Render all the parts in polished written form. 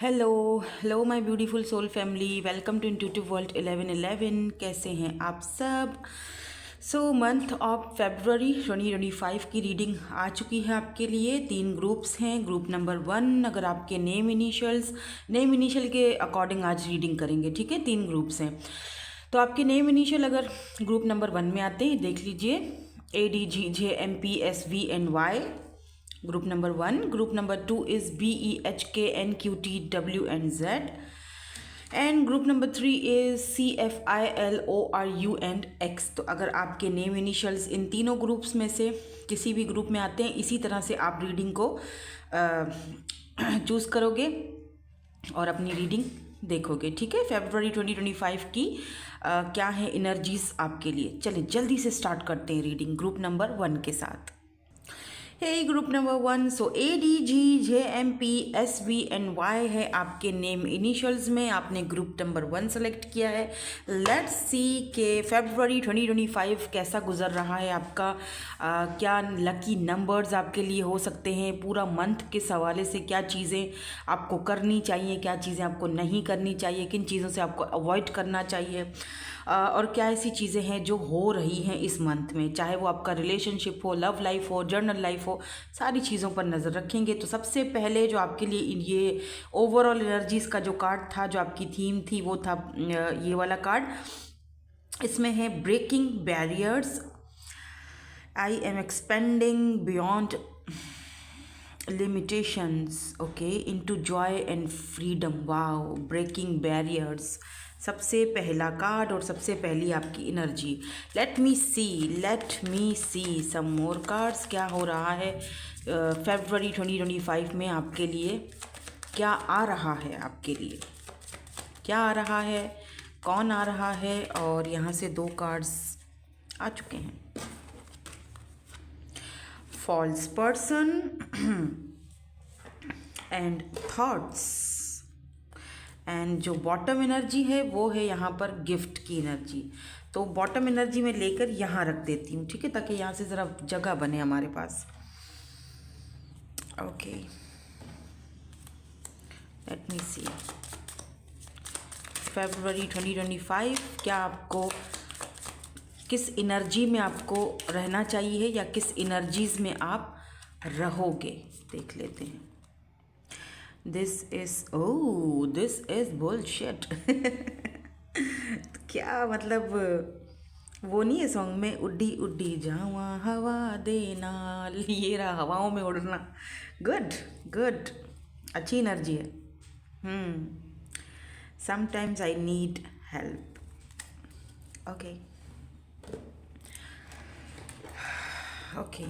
Hello hello my beautiful soul family, welcome to intuitive world 1111। कैसे हैं आप सब? मंथ ऑफ फेबररी 2025 की रीडिंग आ चुकी है आपके लिए। 3 ग्रुप्स हैं। ग्रुप नंबर 1, अगर आपके नेम इनिशियल के अकॉर्डिंग आज रीडिंग करेंगे, ठीक है। 3 ग्रुप्स हैं, तो आपके नेम इनिशियल अगर ग्रुप नंबर 1 में आते हैं, देख लीजिए ADGJMPSVNY, group number 1। Group number 2 is BEHKNQTWNZ, and group number 3 is CFILORUNX। तो अगर आपके नेम इनिशियल्स इन तीनों ग्रुप्स में से किसी भी ग्रुप में आते हैं, इसी तरह से आप रीडिंग को चूज़ करोगे और अपनी रीडिंग देखोगे, ठीक है। फेब्रुवरी 2025 की क्या है एनर्जीज आपके लिए। चलिए जल्दी से स्टार्ट करते हैं रीडिंग ग्रुप नंबर 1 के साथ। हे ग्रुप नंबर 1, सो ADGJMPSVNY है आपके नेम इनिशियल्स में। आपने ग्रुप नंबर 1 सेलेक्ट किया है। लेट्स सी के फेब्रुवरी 2025 कैसा गुजर रहा है आपका। क्या लकी नंबर्स आपके लिए हो सकते हैं। पूरा मंथ के हवाले से क्या चीज़ें आपको करनी चाहिए, क्या चीज़ें आपको नहीं करनी चाहिए, किन चीज़ों से आपको अवॉइड करना चाहिए, और क्या ऐसी चीज़ें हैं जो हो रही हैं इस मंथ में, चाहे वो आपका रिलेशनशिप हो, लव लाइफ हो, जर्नल लाइफ हो, सारी चीज़ों पर नज़र रखेंगे। तो सबसे पहले जो आपके लिए ये ओवरऑल एनर्जीज़ का जो कार्ड था, जो आपकी थीम थी, वो था ये वाला कार्ड। इसमें है breaking barriers, I am expanding beyond limitations, okay, into joy and freedom। wow, breaking barriers सबसे पहला कार्ड और सबसे पहली आपकी एनर्जी। लेट मी सी सम मोर कार्ड्स। क्या हो रहा है फेब्रुवरी 2025 में आपके लिए, क्या आ रहा है आपके लिए, क्या आ रहा है, कौन आ रहा है। और यहाँ से 2 कार्ड्स आ चुके हैं। False person and thoughts, and जो बॉटम एनर्जी है वो है यहाँ पर गिफ्ट की एनर्जी। तो बॉटम एनर्जी में लेकर यहाँ रख देती हूँ, ठीक है, ताकि यहाँ से ज़रा जगह बने हमारे पास। ओके, लेट मी सी फेब्रुवरी 2025 क्या आपको, किस एनर्जी में आपको रहना चाहिए या किस एनर्जीज़ में आप रहोगे, देख लेते हैं। This is bullshit. क्या मतलब, वो नहीं है सॉन्ग में, उड्डी उड्डी जावा हवा देना, ये रहा हवाओं में उड़ना। गुड गुड, अच्छी एनर्जी है। Sometimes I need help. Okay okay,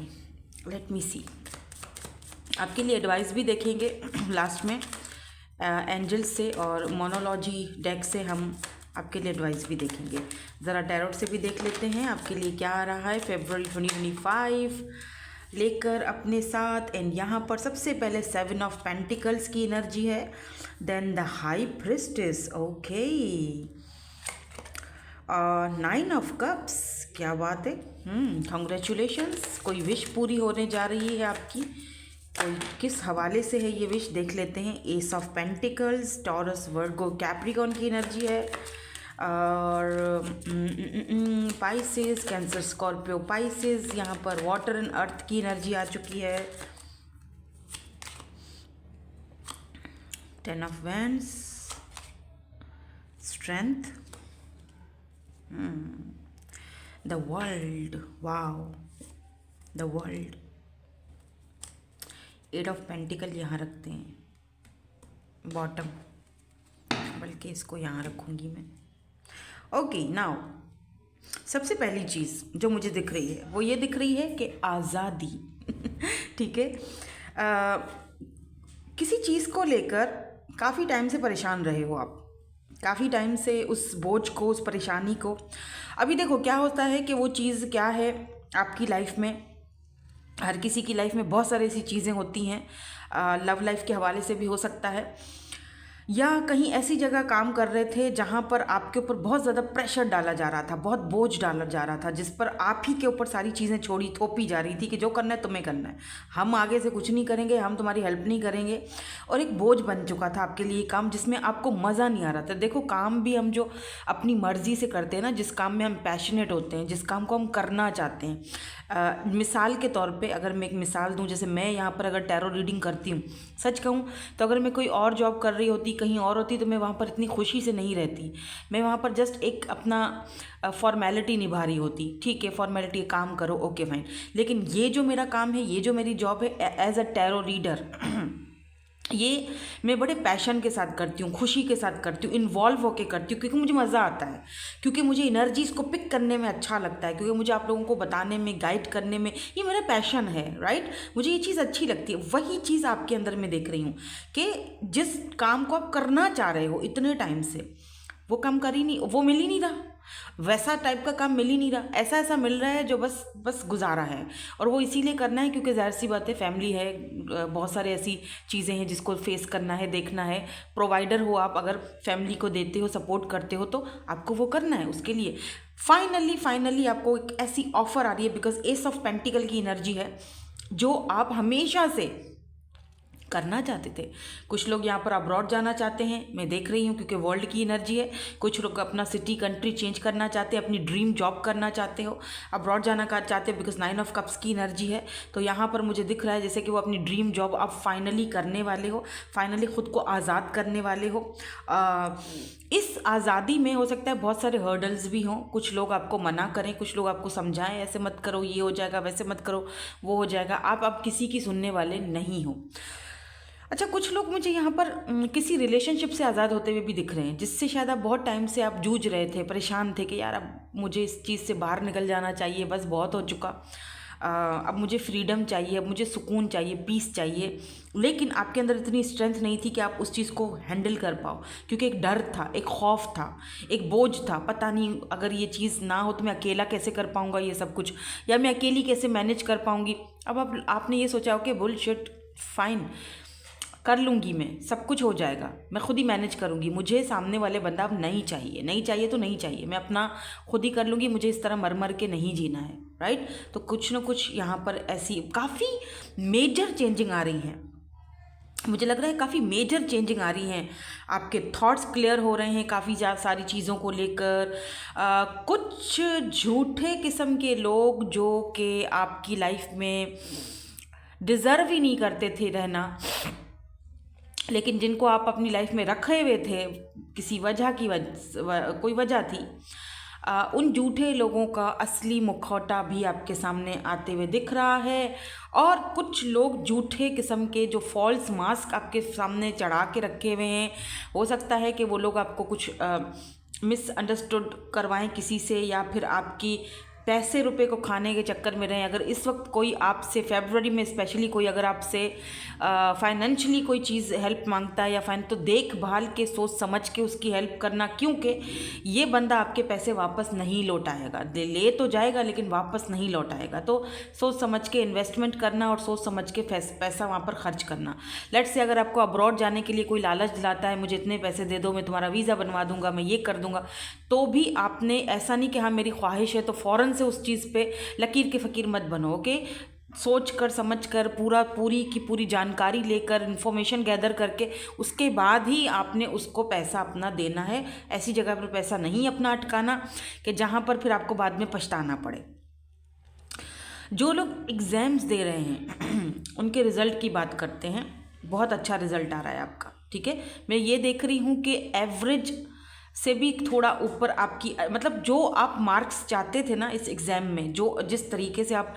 let me see. आपके लिए एडवाइस भी देखेंगे लास्ट में एंजल से, और मोनोलॉजी डेक से हम आपके लिए एडवाइस भी देखेंगे। ज़रा टैरोट से भी देख लेते हैं आपके लिए क्या आ रहा है फेब्रुवरी 2025 लेकर अपने साथ। एंड यहाँ पर सबसे पहले 7 ऑफ पेंटिकल्स की एनर्जी है, then the high priestess, okay, 9 of cups, क्या बात है। कॉन्ग्रेचुलेशंस, कोई विश पूरी होने जा रही है आपकी। कोई किस हवाले से है ये विश, देख लेते हैं। S of pentacles, Taurus Virgo Capricorn की एनर्जी है, और पाइसेस, कैंसर स्कॉर्पियो पाइसेस, यहाँ पर वाटर एंड अर्थ की एनर्जी आ चुकी है। 10 of wands, strength, the world, wow, the world. 8 of pentacle यहाँ रखते हैं बॉटम, बल्कि इसको यहाँ रखूँगी मैं। ओके, नाउ सबसे पहली चीज़ जो मुझे दिख रही है वो ये दिख रही है कि आज़ादी। ठीक है, किसी चीज़ को लेकर काफ़ी टाइम से परेशान रहे हो आप, काफ़ी टाइम से उस बोझ को, उस परेशानी को। अभी देखो क्या होता है कि वो चीज़ क्या है आपकी लाइफ में। हर किसी की लाइफ में बहुत सारी ऐसी चीज़ें होती हैं, लव लाइफ के हवाले से भी हो सकता है, या कहीं ऐसी जगह काम कर रहे थे जहाँ पर आपके ऊपर बहुत ज़्यादा प्रेशर डाला जा रहा था, बहुत बोझ डाला जा रहा था, जिस पर आप ही के ऊपर सारी चीज़ें छोड़ी थोपी जा रही थी कि जो करना है तुम्हें करना है, हम आगे से कुछ नहीं करेंगे, हम तुम्हारी हेल्प नहीं करेंगे। और एक बोझ बन चुका था आपके लिए काम, जिसमें आपको मज़ा नहीं आ रहा था। देखो, काम भी हम जो अपनी मर्ज़ी से करते हैं ना, जिस काम में हम पैशनेट होते हैं, जिस काम को हम करना चाहते हैं, मिसाल के तौर पे अगर मैं एक मिसाल दूं, जैसे मैं यहाँ पर अगर टैरो रीडिंग करती हूँ, सच कहूँ तो अगर मैं कोई और जॉब कर रही होती, कहीं और होती, तो मैं वहाँ पर इतनी खुशी से नहीं रहती। मैं वहाँ पर जस्ट एक अपना फॉर्मेलिटी निभा रही होती। ठीक है, फॉर्मेलिटी, काम करो, ओके फाइन। लेकिन ये जो मेरा काम है, ये जो मेरी जॉब है एज अ टैरो रीडर, ये मैं बड़े पैशन के साथ करती हूँ, खुशी के साथ करती हूँ, इन्वॉल्व होकर करती हूँ, क्योंकि मुझे मज़ा आता है, क्योंकि मुझे एनर्जीज़ को पिक करने में अच्छा लगता है, क्योंकि मुझे आप लोगों को बताने में, गाइड करने में, ये मेरा पैशन है, राइट। मुझे ये चीज़ अच्छी लगती है। वही चीज़ आपके अंदर मैं देख रही हूँ कि जिस काम को आप करना चाह रहे हो इतने टाइम से, वो काम कर ही नहीं, वो मिल ही नहीं रहा, वैसा टाइप का काम मिल ही नहीं रहा, ऐसा ऐसा मिल रहा है जो बस बस गुजारा है। और वो इसीलिए करना है क्योंकि ज़ाहिर सी बात है, फैमिली है, बहुत सारे ऐसी चीज़ें हैं जिसको फेस करना है, देखना है। प्रोवाइडर हो आप, अगर फैमिली को देते हो, सपोर्ट करते हो, तो आपको वो करना है। उसके लिए फाइनली आपको एक ऐसी ऑफर आ रही है, बिकॉज एस ऑफ पेंटिकल की एनर्जी है, जो आप हमेशा से करना चाहते थे। कुछ लोग यहाँ पर अब्रॉड जाना चाहते हैं, मैं देख रही हूँ, क्योंकि वर्ल्ड की एनर्जी है। कुछ लोग अपना सिटी, कंट्री चेंज करना चाहते हैं, अपनी ड्रीम जॉब करना चाहते हो, अब्रॉड जाना चाहते हैं, बिकॉज 9 ऑफ कप्स की एनर्जी है। तो यहाँ पर मुझे दिख रहा है जैसे कि वो अपनी ड्रीम जॉब आप फाइनली करने वाले हो, फाइनली खुद को आज़ाद करने वाले हो। इस आज़ादी में हो सकता है बहुत सारे हर्डल्स भी हों, कुछ लोग आपको मना करें, कुछ लोग आपको समझाएं, ऐसे मत करो, ये हो जाएगा, वैसे मत करो, वो हो जाएगा। आप अब किसी की सुनने वाले नहीं हो। अच्छा, कुछ लोग मुझे यहाँ पर किसी रिलेशनशिप से आज़ाद होते हुए भी दिख रहे हैं, जिससे शायद आप बहुत टाइम से आप जूझ रहे थे, परेशान थे कि यार अब मुझे इस चीज़ से बाहर निकल जाना चाहिए, बस बहुत हो चुका, अब मुझे फ्रीडम चाहिए, अब मुझे सुकून चाहिए, पीस चाहिए। लेकिन आपके अंदर इतनी स्ट्रेंथ नहीं थी कि आप उस चीज़ को हैंडल कर पाओ, क्योंकि एक डर था, एक खौफ था, एक बोझ था, पता नहीं अगर ये चीज़ ना हो तो मैं अकेला कैसे कर पाऊँगा ये सब कुछ, या मैं अकेली कैसे मैनेज कर पाऊँगी। अब आपने ये सोचा हो कि बुलशिट, फाइन, कर लूँगी, मैं सब कुछ हो जाएगा, मैं खुद ही मैनेज करूँगी, मुझे सामने वाले बंदा अब नहीं चाहिए, नहीं चाहिए तो नहीं चाहिए, मैं अपना खुद ही कर लूँगी, मुझे इस तरह मर मर के नहीं जीना है, राइट। तो कुछ ना कुछ यहाँ पर ऐसी काफ़ी मेजर चेंजिंग आ रही हैं, मुझे लग रहा है काफ़ी मेजर चेंजिंग आ रही हैं, आपके थॉट्स क्लियर हो रहे हैं काफ़ी सारी चीज़ों को लेकर। कुछ झूठे किस्म के लोग जो कि आपकी लाइफ में डिज़र्व ही नहीं करते थे रहना, लेकिन जिनको आप अपनी लाइफ में रखे हुए थे किसी वजह की कोई वजह थी, उन झूठे लोगों का असली मुखौटा भी आपके सामने आते हुए दिख रहा है। और कुछ लोग झूठे किस्म के जो फॉल्स मास्क आपके सामने चढ़ा के रखे हुए हैं, हो सकता है कि वो लोग आपको कुछ मिसअंडरस्टूड करवाएं किसी से, या फिर आपकी पैसे रुपए को खाने के चक्कर में रहें। अगर इस वक्त कोई आपसे, फरवरी में स्पेशली कोई अगर आपसे फाइनेंशियली कोई चीज़ हेल्प मांगता है, या तो देखभाल के सोच समझ के उसकी हेल्प करना, क्योंकि ये बंदा आपके पैसे वापस नहीं लौटाएगा, ले तो जाएगा लेकिन वापस नहीं लौटाएगा। तो सोच समझ के इन्वेस्टमेंट करना और सोच समझ के पैसा वहाँ पर खर्च करना। लेट्स से अगर आपको अब्रॉड जाने के लिए कोई लालच दिलाता है, मुझे इतने पैसे दे दो, मैं तुम्हारा वीज़ा बनवा दूंगा, मैं ये कर दूंगा, तो भी आपने ऐसा नहीं कि हाँ मेरी ख्वाहिश है तो फ़ौरन से उस चीज़ पे लकीर के फ़कीर मत बनो। ओके, सोच कर समझ कर पूरी की पूरी जानकारी लेकर, इन्फॉर्मेशन गैदर करके, उसके बाद ही आपने उसको पैसा अपना देना है। ऐसी जगह पर पैसा नहीं अपना अटकाना कि जहाँ पर फिर आपको बाद में पछताना पड़े। जो लोग एग्ज़ाम्स दे रहे हैं उनके रिज़ल्ट की बात करते हैं। बहुत अच्छा रिज़ल्ट आ रहा है आपका, ठीक है। मैं ये देख रही हूँ कि एवरेज से भी थोड़ा ऊपर आपकी, मतलब जो आप मार्क्स चाहते थे ना इस एग्ज़ाम में, जो जिस तरीके से आप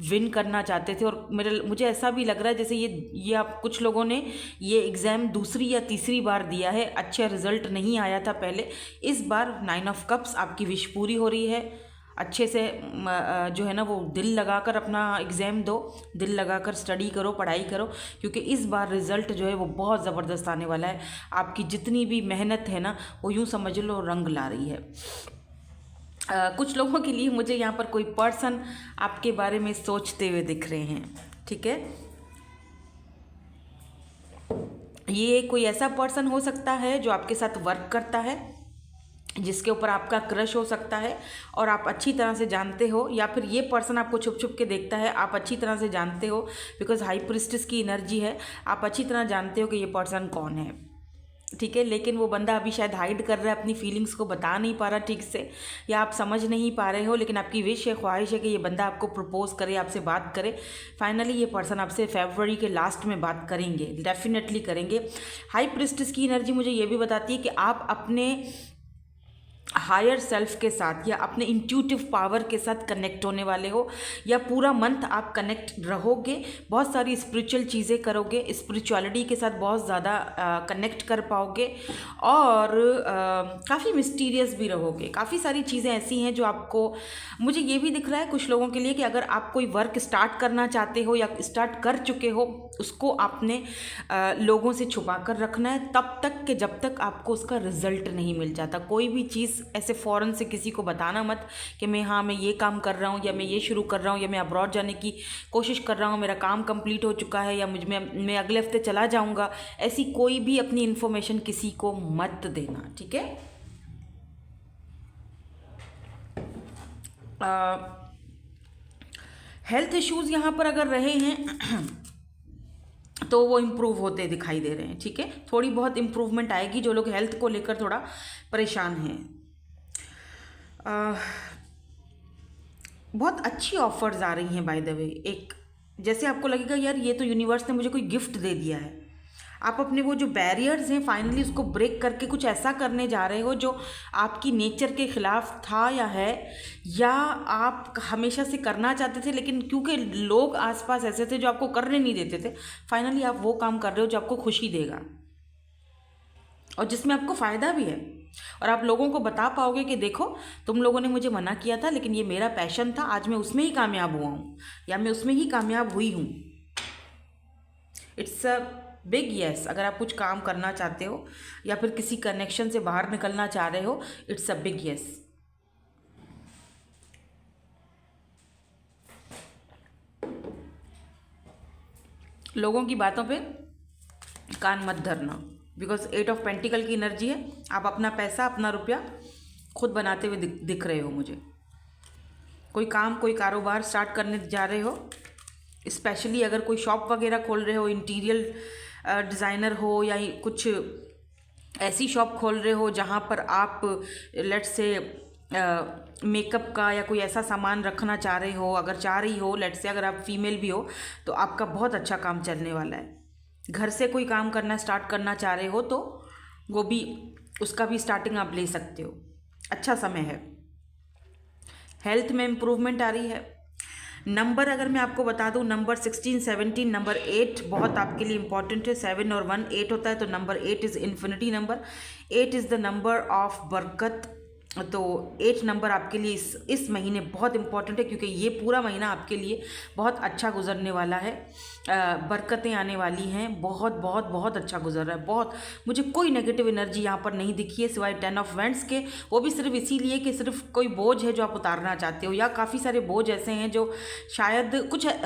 विन करना चाहते थे, और मुझे ऐसा भी लग रहा है जैसे ये आप कुछ लोगों ने ये एग्ज़ाम दूसरी या तीसरी बार दिया है, अच्छा रिज़ल्ट नहीं आया था पहले। इस बार 9 ऑफ कप्स आपकी विश पूरी हो रही है। अच्छे से जो है ना वो दिल लगाकर अपना एग्ज़ाम दो, दिल लगाकर स्टडी करो, पढ़ाई करो, क्योंकि इस बार रिज़ल्ट जो है वो बहुत ज़बरदस्त आने वाला है। आपकी जितनी भी मेहनत है ना वो यूँ समझ लो रंग ला रही है। कुछ लोगों के लिए मुझे यहाँ पर कोई पर्सन आपके बारे में सोचते हुए दिख रहे हैं, ठीक है। ये कोई ऐसा पर्सन हो सकता है जो आपके साथ वर्क करता है, जिसके ऊपर आपका क्रश हो सकता है और आप अच्छी तरह से जानते हो, या फिर ये पर्सन आपको छुप छुप के देखता है, आप अच्छी तरह से जानते हो, बिकॉज हाई प्रिस्टेस की एनर्जी है, आप अच्छी तरह जानते हो कि ये पर्सन कौन है, ठीक है। लेकिन वो बंदा अभी शायद हाइड कर रहा है, अपनी फीलिंग्स को बता नहीं पा रहा ठीक से, या आप समझ नहीं पा रहे हो, लेकिन आपकी विश है, ख्वाहिश है कि ये बंदा आपको प्रपोज करे, आपसे बात करे। फाइनली ये पर्सन आपसे फरवरी के लास्ट में बात करेंगे, डेफिनेटली करेंगे। हाई प्रिस्टेस की एनर्जी मुझे ये भी बताती है कि आप अपने हायर सेल्फ के साथ या अपने इंट्यूटिव पावर के साथ कनेक्ट होने वाले हो, या पूरा मंथ आप कनेक्ट रहोगे, बहुत सारी स्पिरिचुअल चीज़ें करोगे, स्पिरिचुअलिटी के साथ बहुत ज़्यादा कनेक्ट कर पाओगे, और काफ़ी मिस्टीरियस भी रहोगे। काफ़ी सारी चीज़ें ऐसी हैं जो आपको, मुझे ये भी दिख रहा है कुछ लोगों के लिए कि अगर आप कोई वर्क स्टार्ट करना चाहते हो या स्टार्ट कर चुके हो, उसको आपने लोगों से छुपा कर रखना है तब तक कि जब तक आपको उसका रिजल्ट नहीं मिल जाता। कोई भी चीज़ ऐसे फ़ौरन से किसी को बताना मत कि मैं ये काम कर रहा हूँ, या मैं ये शुरू कर रहा हूँ, या मैं अब्रॉड जाने की कोशिश कर रहा हूँ, मेरा काम कंप्लीट हो चुका है, या मैं अगले हफ्ते चला जाऊँगा। ऐसी कोई भी अपनी इन्फॉर्मेशन किसी को मत देना, ठीक है। हेल्थ इश्यूज़ यहाँ पर अगर रहे हैं तो वो इम्प्रूव होते दिखाई दे रहे हैं, ठीक है। थोड़ी बहुत इम्प्रूवमेंट आएगी जो लोग हेल्थ को लेकर थोड़ा परेशान हैं। बहुत अच्छी ऑफर्स आ रही हैं बाय द वे। एक जैसे आपको लगेगा यार ये तो यूनिवर्स ने मुझे कोई गिफ्ट दे दिया है, आप अपने वो जो बैरियर्स हैं फाइनली उसको ब्रेक करके कुछ ऐसा करने जा रहे हो जो आपकी नेचर के ख़िलाफ़ था या है, या आप हमेशा से करना चाहते थे लेकिन क्योंकि लोग आसपास ऐसे थे जो आपको करने नहीं देते थे, फाइनली आप वो काम कर रहे हो जो आपको खुशी देगा और जिसमें आपको फ़ायदा भी है। और आप लोगों को बता पाओगे कि देखो तुम लोगों ने मुझे मना किया था लेकिन ये मेरा पैशन था, आज मैं उसमें ही कामयाब हुआ हूँ या मैं उसमें ही कामयाब हुई हूँ। It's a big yes. अगर आप कुछ काम करना चाहते हो या फिर किसी कनेक्शन से बाहर निकलना चाह रहे हो, इट्स अ बिग येस। लोगों की बातों पे कान मत धरना, बिकॉज 8 ऑफ पेंटिकल की एनर्जी है। आप अपना पैसा, अपना रुपया खुद बनाते हुए दिख रहे हो मुझे। कोई काम, कोई कारोबार स्टार्ट करने जा रहे हो, स्पेशली अगर कोई शॉप वगैरह खोल रहे हो, इंटीरियर डिज़ाइनर हो, या कुछ ऐसी शॉप खोल रहे हो जहाँ पर आप लेट्स से मेकअप का या कोई ऐसा सामान रखना चाह रहे हो, अगर चाह रही हो, लेट्स से अगर आप फीमेल भी हो तो आपका बहुत अच्छा काम चलने वाला है। घर से कोई काम करना स्टार्ट करना चाह रहे हो तो वो भी, उसका भी स्टार्टिंग आप ले सकते हो, अच्छा समय है। हेल्थ में इम्प्रूवमेंट आ रही है। नंबर अगर मैं आपको बता दूं, नंबर 16, 17, नंबर 8 बहुत आपके लिए इंपॉर्टेंट है। 7 और 1 8 होता है, तो number 8 is infinity number. 8 is the number of बरकत। तो 8 नंबर आपके लिए इस महीने बहुत इंपॉर्टेंट है, क्योंकि ये पूरा महीना आपके लिए बहुत अच्छा गुजरने वाला है। बरकतें आने वाली हैं, बहुत बहुत बहुत अच्छा गुजर रहा है। बहुत, मुझे कोई नेगेटिव एनर्जी यहाँ पर नहीं दिखी है सिवाय 10 ऑफ वेंट्स के। वो भी सिर्फ इसीलिए कि सिर्फ कोई बोझ है जो आप उतारना चाहते हो, या काफ़ी सारे बोझ ऐसे हैं जो शायद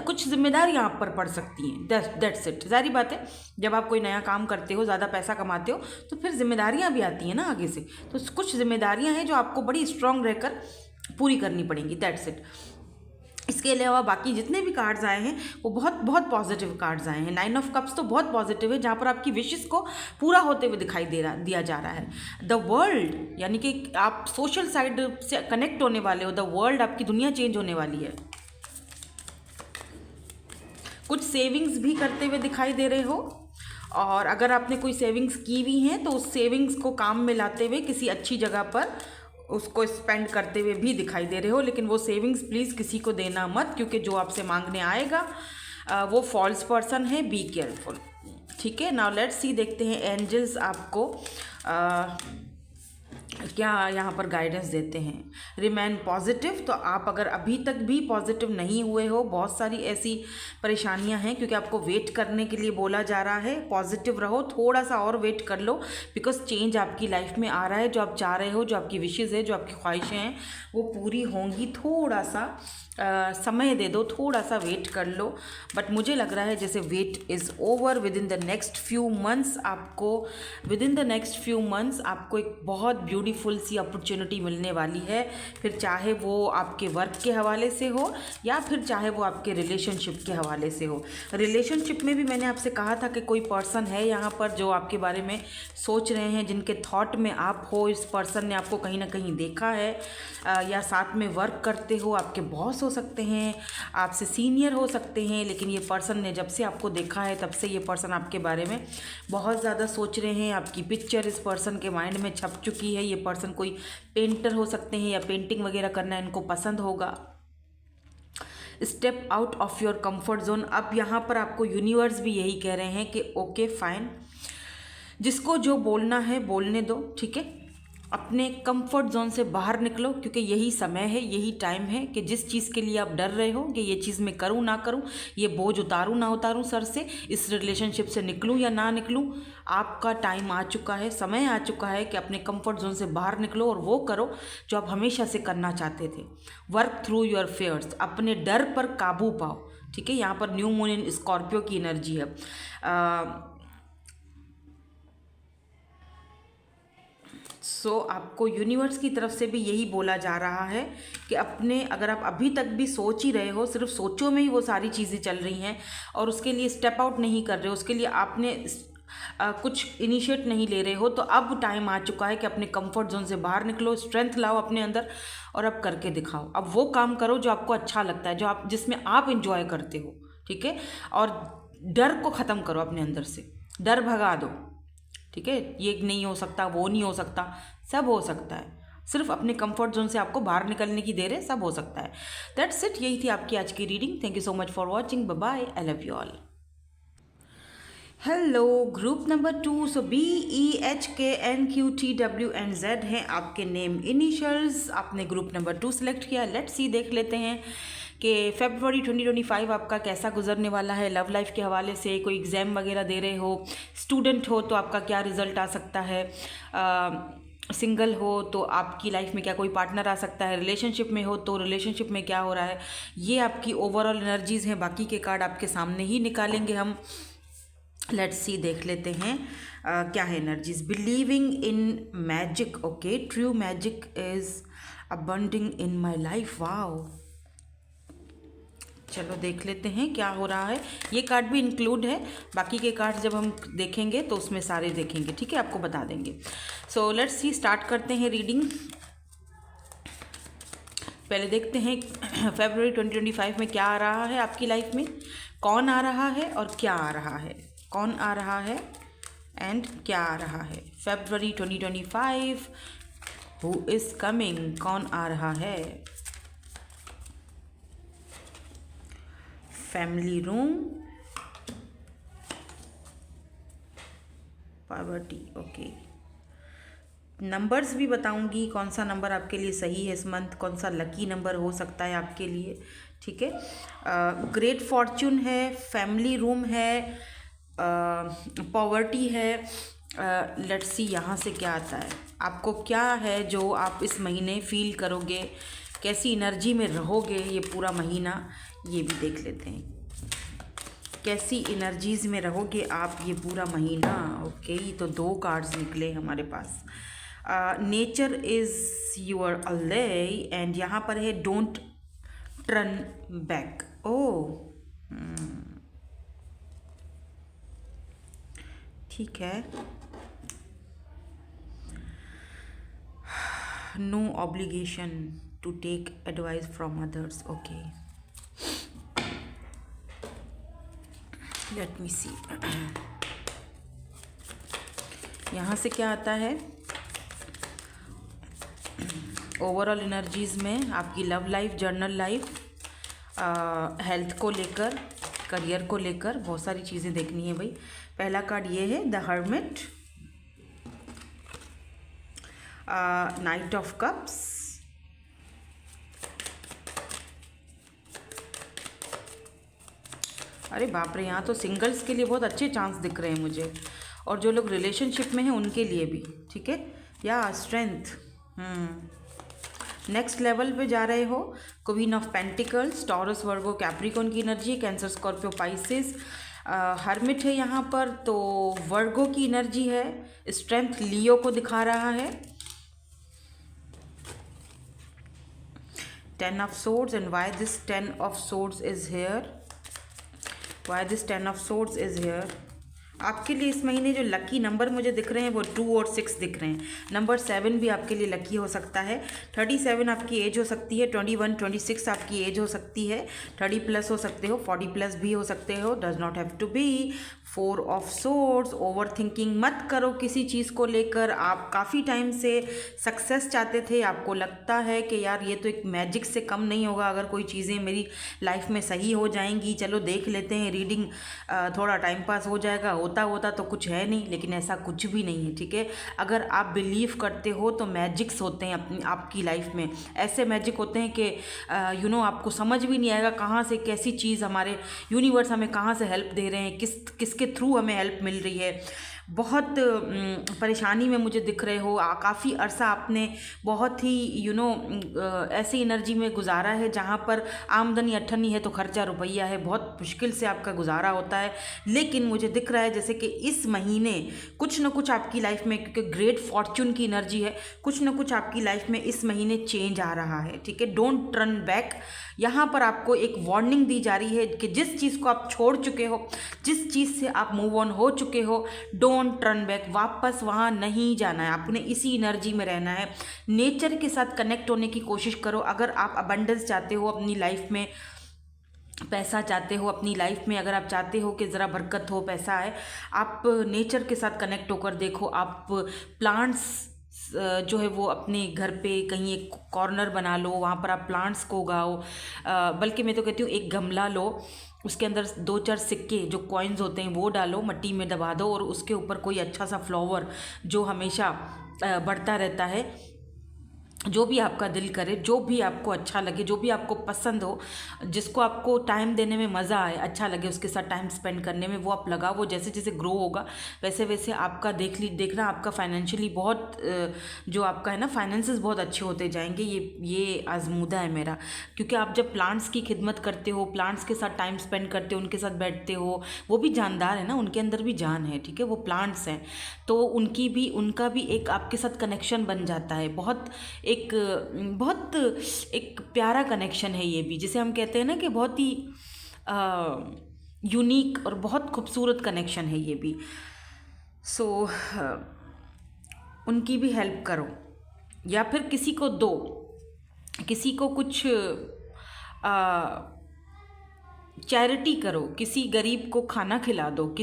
कुछ जिम्मेदारियाँ आप पर पड़ सकती हैं। That's it. जारी बात है, जब आप कोई नया काम करते हो, ज़्यादा पैसा कमाते हो, तो फिर जिम्मेदारियाँ भी आती हैं ना आगे से। तो कुछ जिम्मेदारियाँ हैं जो आपको बड़ी स्ट्रांग रहकर पूरी करनी पड़ेंगी। That's it. इसके अलावा बाकी जितने भी कार्ड्स आए हैं वो बहुत बहुत पॉजिटिव कार्ड्स आए हैं। 9 ऑफ कप्स तो बहुत पॉजिटिव है, जहाँ पर आपकी विशेस को पूरा होते हुए दिया जा रहा है। द वर्ल्ड, यानी कि आप सोशल साइड से कनेक्ट होने वाले हो। द वर्ल्ड, आपकी दुनिया चेंज होने वाली है। कुछ सेविंग्स भी करते हुए दिखाई दे रहे हो, और अगर आपने कोई सेविंग्स की हुई हैं तो उस सेविंग्स को काम में लाते हुए किसी अच्छी जगह पर उसको स्पेंड करते हुए भी दिखाई दे रहे हो। लेकिन वो सेविंग्स प्लीज़ किसी को देना मत, क्योंकि जो आपसे मांगने आएगा वो फॉल्स पर्सन है। बी केयरफुल, ठीक है। नाउ लेट्स सी, देखते हैं एंजल्स आपको क्या यहाँ पर गाइडेंस देते हैं। Remain positive. तो आप अगर अभी तक भी पॉजिटिव नहीं हुए हो, बहुत सारी ऐसी परेशानियाँ हैं, क्योंकि आपको वेट करने के लिए बोला जा रहा है। पॉजिटिव रहो, थोड़ा सा और वेट कर लो, बिकॉज चेंज आपकी लाइफ में आ रहा है। जो आप चाह रहे हो, जो आपकी विशेज़ है, जो आपकी ख्वाहिशें हैं, वो पूरी होंगी। थोड़ा सा समय दे दो, थोड़ा सा वेट कर लो। बट मुझे लग रहा है जैसे wait is over. Within the next few months आपको एक बहुत ब्यूटीफुल सी अपॉर्चुनिटी मिलने वाली है। फिर चाहे वो आपके वर्क के हवाले से हो या फिर चाहे वो आपके रिलेशनशिप के हवाले से हो। रिलेशनशिप में भी मैंने आपसे कहा था कि कोई पर्सन है यहाँ पर जो आपके बारे में सोच रहे हैं, जिनके थॉट में आप हो। इस पर्सन ने आपको कहीं ना कहीं देखा है या साथ में वर्क करते हो। आपके बॉस हो सकते हैं, आपसे सीनियर हो सकते हैं, लेकिन ये पर्सन ने जब से आपको देखा है तब से ये पर्सन आपके बारे में बहुत ज़्यादा सोच रहे हैं। आपकी पिक्चर इस पर्सन के माइंड में छप चुकी है। ये पर्सन कोई पेंटर हो सकते हैं या पेंटिंग वगैरह करना इनको पसंद होगा। Step out of your comfort zone. अब यहाँ पर आपको यूनिवर्स भी यही कह रहे हैं कि ओके फाइन, जिसको जो बोलना है बोलने दो, ठीक है। अपने कंफर्ट जोन से बाहर निकलो, क्योंकि यही समय है, यही टाइम है कि जिस चीज़ के लिए आप डर रहे हो कि ये चीज़ मैं करूँ ना करूँ, ये बोझ उतारूँ ना उतारूँ सर से, इस रिलेशनशिप से निकलूँ या ना निकलूँ, आपका टाइम आ चुका है, समय आ चुका है कि अपने कंफर्ट जोन से बाहर निकलो और वो करो जो आप हमेशा से करना चाहते थे। वर्क थ्रू योर फेयर्स, अपने डर पर काबू पाओ, ठीक है। यहाँ पर न्यू मून इन स्कॉर्पियो की एनर्जी है। आपको यूनिवर्स की तरफ से भी यही बोला जा रहा है कि अपने, अगर आप अभी तक भी सोच ही रहे हो, सिर्फ सोचों में ही वो सारी चीज़ें चल रही हैं और उसके लिए स्टेप आउट नहीं कर रहे हो, उसके लिए आपने कुछ इनिशिएट नहीं ले रहे हो, तो अब टाइम आ चुका है कि अपने कंफर्ट जोन से बाहर निकलो, स्ट्रेंथ लाओ अपने अंदर और अब करके दिखाओ। अब वो काम करो जो आपको अच्छा लगता है, जो आप, जिसमें आप इंजॉय करते हो, ठीक है। और डर को ख़त्म करो अपने अंदर से, डर भगा दो, ठीक है। ये नहीं हो सकता, वो नहीं हो सकता, सब हो सकता है। सिर्फ अपने कंफर्ट जोन से आपको बाहर निकलने की देर है, सब हो सकता है। दैट्स इट, यही थी आपकी आज की reading. Thank you so much for watching, bye bye, I love you all. Hello group number 2। So BEHKNQTWNZ हैं आपके नेम इनिशियल्स। आपने ग्रुप नंबर 2 सेलेक्ट किया। लेट्स सी, देख लेते हैं कि फरवरी 2025 आपका कैसा गुजरने वाला है। लव लाइफ के हवाले से, कोई एग्ज़ाम वगैरह दे रहे हो, स्टूडेंट हो तो आपका क्या रिज़ल्ट आ सकता है, सिंगल हो तो आपकी लाइफ में क्या कोई पार्टनर आ सकता है, रिलेशनशिप में हो तो रिलेशनशिप में क्या हो रहा है। ये आपकी ओवरऑल एनर्जीज़ हैं। बाकी के कार्ड आपके सामने ही निकालेंगे हम। लेट्स सी, देख लेते हैं क्या है energies. Believing in magic, okay. True magic is abounding in my life, wow. चलो देख लेते हैं क्या हो रहा है। ये कार्ड भी इंक्लूड है, बाकी के कार्ड जब हम देखेंगे तो उसमें सारे देखेंगे, ठीक है, आपको बता देंगे। सो लेट्स सी, स्टार्ट करते हैं रीडिंग। पहले देखते हैं फरवरी 2025 में क्या आ रहा है आपकी लाइफ में, कौन आ रहा है और क्या आ रहा है, कौन आ रहा है एंड क्या आ रहा है। फरवरी 2025, हु इज कमिंग, कौन आ रहा है। Family room, poverty, okay. Numbers भी बताऊंगी, कौन सा नंबर आपके लिए सही है इस मंथ, कौन सा लकी नंबर हो सकता है आपके लिए, ठीक है। ग्रेट फॉर्च्यून है, फैमिली रूम है, पॉवर्टी है। लेट्स सी यहाँ से क्या आता है, आपको क्या है जो आप इस महीने फील करोगे, कैसी एनर्जी में रहोगे ये पूरा महीना, ये भी देख लेते हैं। कैसी एनर्जीज़ में रहोगे आप ये पूरा महीना, ओके। तो 2 कार्ड्स निकले हमारे पास। Nature is your ally and यहाँ पर है डोंट टर्न बैक। ओह, ठीक है। No obligation to take advice from others, okay. Let me see यहाँ से क्या आता है। ओवरऑल एनर्जीज़ में आपकी love life, general life, health को लेकर, करियर को लेकर बहुत सारी चीज़ें देखनी है भाई। पहला कार्ड ये है the hermit, night of cups, अरे बाप रे, यहाँ तो सिंगल्स के लिए बहुत अच्छे चांस दिख रहे हैं मुझे, और जो लोग रिलेशनशिप में हैं उनके लिए भी, ठीक है। या स्ट्रेंथ, नेक्स्ट लेवल पे जा रहे हो। Queen of pentacles, Taurus, Virgo, Capricorn की energy, cancer, Scorpio, Pisces, hermit है यहाँ पर, तो वर्गो की एनर्जी है, स्ट्रेंथ लियो को दिखा रहा है। 10 of swords, and why this 10 of swords is here, why this 10 of swords is here। आपके लिए इस महीने जो लकी नंबर मुझे दिख रहे हैं वो 2 और 6 दिख रहे हैं। नंबर 7 भी आपके लिए लकी हो सकता है। 37 आपकी एज हो सकती है, 21 26 आपकी एज हो सकती है, 30 प्लस हो सकते हो, 40 प्लस भी हो सकते हो, does not have to be. 4 of swords, overthinking मत करो किसी चीज़ को लेकर। आप काफ़ी टाइम से सक्सेस चाहते थे, आपको लगता है कि यार ये तो एक मैजिक से कम नहीं होगा, अगर कोई चीज़ें मेरी लाइफ में सही हो जाएंगी, चलो देख लेते हैं, रीडिंग थोड़ा टाइम पास हो जाएगा, होता तो कुछ है नहीं, लेकिन ऐसा कुछ भी नहीं है, ठीक है। अगर आप बिलीव करते हो तो मैजिक्स होते हैं अपनी आपकी लाइफ में, ऐसे मैजिक होते हैं कि आपको समझ भी नहीं आएगा कहाँ से कैसी चीज़, हमारे यूनिवर्स हमें कहाँ से हेल्प दे रहे हैं, किसके थ्रू हमें हेल्प मिल रही है। बहुत परेशानी में मुझे दिख रहे हो, काफ़ी अरसा आपने बहुत ही ऐसी एनर्जी में गुजारा है जहाँ पर आमदनी अठन्नी है तो खर्चा रुपया है, बहुत मुश्किल से आपका गुजारा होता है। लेकिन मुझे दिख रहा है जैसे कि इस महीने कुछ न कुछ आपकी लाइफ में, क्योंकि ग्रेट फॉर्च्यून की एनर्जी है, कुछ न कुछ आपकी लाइफ में इस महीने चेंज आ रहा है, ठीक है। Don't turn back. यहाँ पर आपको एक वार्निंग दी जा रही है कि जिस चीज़ को आप छोड़ चुके हो, जिस चीज़ से आप मूव ऑन हो चुके हो, डोंट टर्न बैक, वापस वहाँ नहीं जाना है, आपने इसी एनर्जी में रहना है। नेचर के साथ कनेक्ट होने की कोशिश करो। अगर आप अबंडेंस चाहते हो अपनी लाइफ में, पैसा चाहते हो अपनी लाइफ में, अगर आप चाहते हो कि ज़रा बरकत हो, पैसा आए, आप नेचर के साथ कनेक्ट होकर देखो। आप प्लांट्स जो है वो अपने घर पे कहीं एक कॉर्नर बना लो, वहाँ पर आप प्लांट्स को उगाओ। बल्कि मैं तो कहती हूँ एक गमला लो, उसके अंदर 2-4 सिक्के जो कॉइन्स होते हैं वो डालो, मिट्टी में दबा दो, और उसके ऊपर कोई अच्छा सा फ्लावर जो हमेशा बढ़ता रहता है, जो भी आपका दिल करे, जो भी आपको अच्छा लगे, जो भी आपको पसंद हो, जिसको आपको टाइम देने में मज़ा आए, अच्छा लगे उसके साथ टाइम स्पेंड करने में, वो आप लगाओ। वो जैसे जैसे ग्रो होगा वैसे वैसे आपका देखना आपका फाइनेंशियली बहुत जो आपका है ना फाइनेंसेस बहुत अच्छे होते जाएंगे। ये आजमूदा है मेरा, क्योंकि आप जब प्लांट्स की खिदमत करते हो, प्लांट्स के साथ टाइम स्पेंड करते हो, उनके साथ बैठते हो, वो भी जानदार है ना, उनके अंदर भी जान है, ठीक है, वो प्लांट्स हैं, तो उनका भी एक आपके साथ कनेक्शन बन जाता है। बहुत एक प्यारा कनेक्शन है ये भी, जिसे हम कहते हैं ना कि बहुत ही यूनिक और बहुत खूबसूरत कनेक्शन है ये भी। सो उनकी भी हेल्प करो, या फिर किसी को दो, किसी को कुछ चैरिटी करो, किसी गरीब को खाना खिला दो,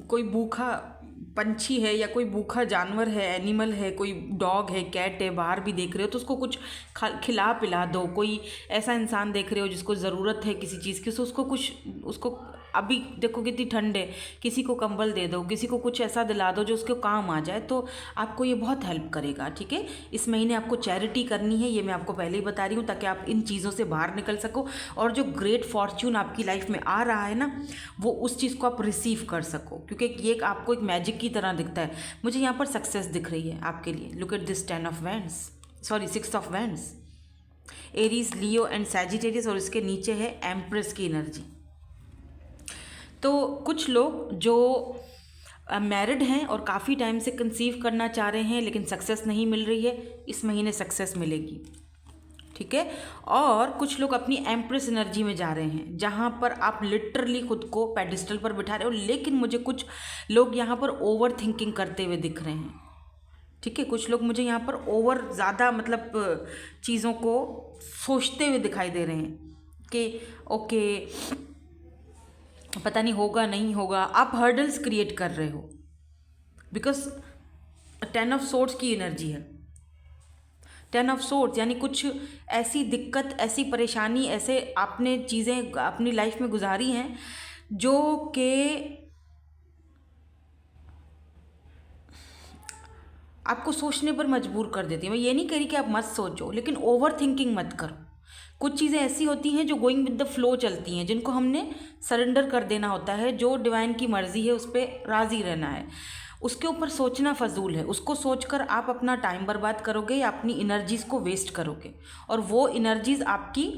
कोई भूखा पंछी है या कोई भूखा जानवर है, एनिमल है, कोई डॉग है, कैट है, बाहर भी देख रहे हो तो उसको कुछ खिला पिला दो। कोई ऐसा इंसान देख रहे हो जिसको ज़रूरत है किसी चीज़ की, तो उसको अभी देखो कितनी ठंड है, किसी को कंबल दे दो, किसी को कुछ ऐसा दिला दो जो उसके काम आ जाए, तो आपको ये बहुत हेल्प करेगा, ठीक है। इस महीने आपको चैरिटी करनी है, ये मैं आपको पहले ही बता रही हूँ, ताकि आप इन चीज़ों से बाहर निकल सको, और जो ग्रेट फॉर्च्यून आपकी लाइफ में आ रहा है ना, वो उस चीज़ को आप रिसीव कर सको, क्योंकि ये आपको एक मैजिक की तरह दिखता है। मुझे यहाँ पर सक्सेस दिख रही है आपके लिए। Look at this 6 of wands, Aries, Leo and Sagittarius, और इसके नीचे है एम्प्रेस की एनर्जी। तो कुछ लोग जो मैरिड हैं और काफ़ी टाइम से कंसीव करना चाह रहे हैं लेकिन सक्सेस नहीं मिल रही है, इस महीने सक्सेस मिलेगी, ठीक है। और कुछ लोग अपनी एम्प्रेस एनर्जी में जा रहे हैं, जहाँ पर आप लिटरली खुद को पेडिस्टल पर बिठा रहे हो, लेकिन मुझे कुछ लोग यहाँ पर ओवर थिंकिंग करते हुए दिख रहे हैं, ठीक है। कुछ लोग मुझे यहाँ पर ओवर ज़्यादा मतलब चीज़ों को सोचते हुए दिखाई दे रहे हैं कि ओके पता नहीं होगा नहीं होगा। आप हर्डल्स क्रिएट कर रहे हो, बिकॉज 10 ऑफ सोर्ड्स की एनर्जी है। 10 ऑफ सोर्ड्स यानी कुछ ऐसी दिक्कत, ऐसी परेशानी, ऐसे आपने चीज़ें अपनी लाइफ में गुजारी हैं जो कि आपको सोचने पर मजबूर कर देती है। मैं ये नहीं कह रही कि आप मत सोचो, लेकिन ओवर थिंकिंग मत करो। कुछ चीज़ें ऐसी होती हैं जो गोइंग विद द फ्लो चलती हैं, जिनको हमने सरेंडर कर देना होता है, जो डिवाइन की मर्ज़ी है उस पर राज़ी रहना है। उसके ऊपर सोचना फजूल है। उसको सोचकर आप अपना टाइम बर्बाद करोगे या अपनी एनर्जीज़ को वेस्ट करोगे, और वो एनर्जीज़ आपकी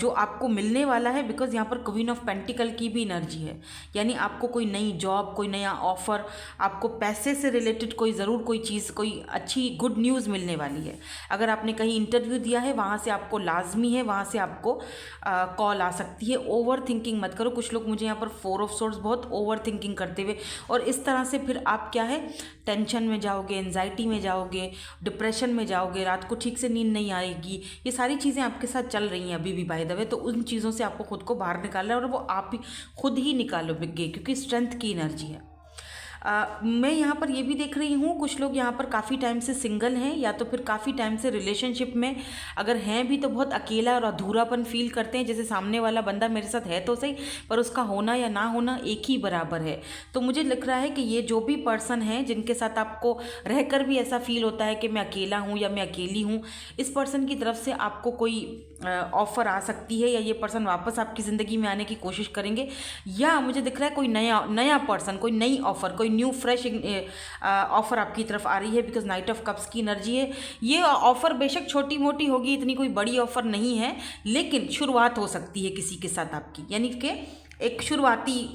जो आपको मिलने वाला है, बिकॉज यहाँ पर क्वीन ऑफ पेंटिकल की भी एनर्जी है, यानी आपको कोई नई जॉब, कोई नया ऑफर, आपको पैसे से रिलेटेड कोई ज़रूर कोई चीज़, कोई अच्छी गुड न्यूज़ मिलने वाली है। अगर आपने कहीं इंटरव्यू दिया है, वहाँ से आपको लाजमी है, वहाँ से आपको कॉल आ सकती है। ओवर थिंकिंग मत करो। कुछ लोग मुझे यहाँ पर 4 ऑफ सोर्ड्स बहुत ओवर थिंकिंग करते हुए, और इस तरह से फिर आप क्या है, टेंशन में जाओगे, एनजाइटी में जाओगे, डिप्रेशन में जाओगे, रात को ठीक से नींद नहीं आएगी। ये सारी चीज़ें आपके साथ चल रही हैं अभी भी बाय द वे। तो उन चीज़ों से आपको खुद को बाहर निकालना है, और वो आप ही खुद ही निकालोगे, क्योंकि स्ट्रेंथ की एनर्जी है। मैं यहाँ पर ये भी देख रही हूँ, कुछ लोग यहाँ पर काफ़ी टाइम से सिंगल हैं, या तो फिर काफ़ी टाइम से रिलेशनशिप में अगर हैं भी तो बहुत अकेला और अधूरापन फील करते हैं, जैसे सामने वाला बंदा मेरे साथ है तो सही, पर उसका होना या ना होना एक ही बराबर है। तो मुझे लग रहा है कि ये जो भी पर्सन है जिनके साथ आपको रहकर भी ऐसा फील होता है कि मैं अकेला हूँ या मैं अकेली हूँ, इस पर्सन की तरफ से आपको कोई ऑफ़र आ सकती है, या ये पर्सन वापस आपकी ज़िंदगी में आने की कोशिश करेंगे, या मुझे दिख रहा है कोई नया पर्सन, कोई नई ऑफ़र, कोई न्यू फ्रेश ऑफ़र आपकी तरफ आ रही है, बिकॉज नाइट ऑफ कप्स की एनर्जी है। ये ऑफ़र बेशक छोटी मोटी होगी, इतनी कोई बड़ी ऑफ़र नहीं है, लेकिन शुरुआत हो सकती है किसी के साथ आपकी, यानी कि एक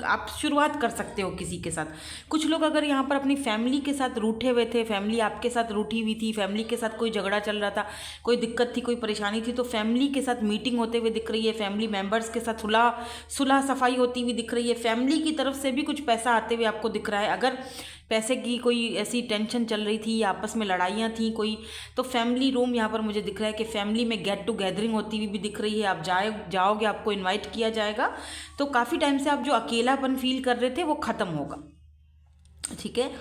आप शुरुआत कर सकते हो किसी के साथ। कुछ लोग अगर यहाँ पर अपनी फैमिली के साथ रूठे हुए थे, फैमिली आपके साथ रूठी हुई थी, फैमिली के साथ कोई झगड़ा चल रहा था, कोई दिक्कत थी, कोई परेशानी थी, तो फैमिली के साथ मीटिंग होते हुए दिख रही है, फैमिली मेम्बर्स के साथ सुलह सफाई होती हुई दिख रही है, फैमिली की तरफ से भी कुछ पैसा आते हुए आपको दिख रहा है। अगर पैसे की कोई ऐसी टेंशन चल रही थी या आपस में लड़ाइयाँ थी कोई, तो फैमिली रूम यहाँ पर मुझे दिख रहा है कि फैमिली में गेट टू गैदरिंग होती हुई भी दिख रही है। आप जाओगे, आपको इनवाइट किया जाएगा, तो काफ़ी टाइम से आप जो अकेलापन फील कर रहे थे वो ख़त्म होगा। ठीक है।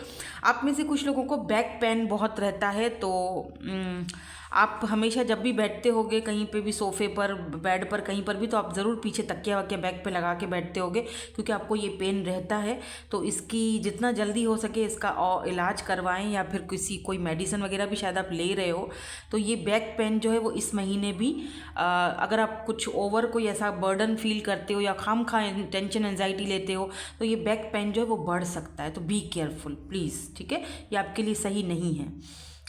आप में से कुछ लोगों को बैक पेन बहुत रहता है, तो आप हमेशा जब भी बैठते होगे कहीं पे भी, सोफे पर, बेड पर, कहीं पर भी, तो आप ज़रूर पीछे तकिया वकिया बैक पे लगा के बैठते होगे, क्योंकि आपको ये पेन रहता है। तो इसकी जितना जल्दी हो सके इसका इलाज करवाएं, या फिर कोई मेडिसिन वगैरह भी शायद आप ले रहे हो। तो ये बैक पेन जो है वो इस महीने भी, अगर आप कुछ ओवर कोई ऐसा बर्डन फील करते हो या खामखा टेंशन एंजाइटी लेते हो, तो ये बैक पेन जो है वो बढ़ सकता है। तो बी केयरफुल प्लीज़, ठीक है, ये आपके लिए सही नहीं है।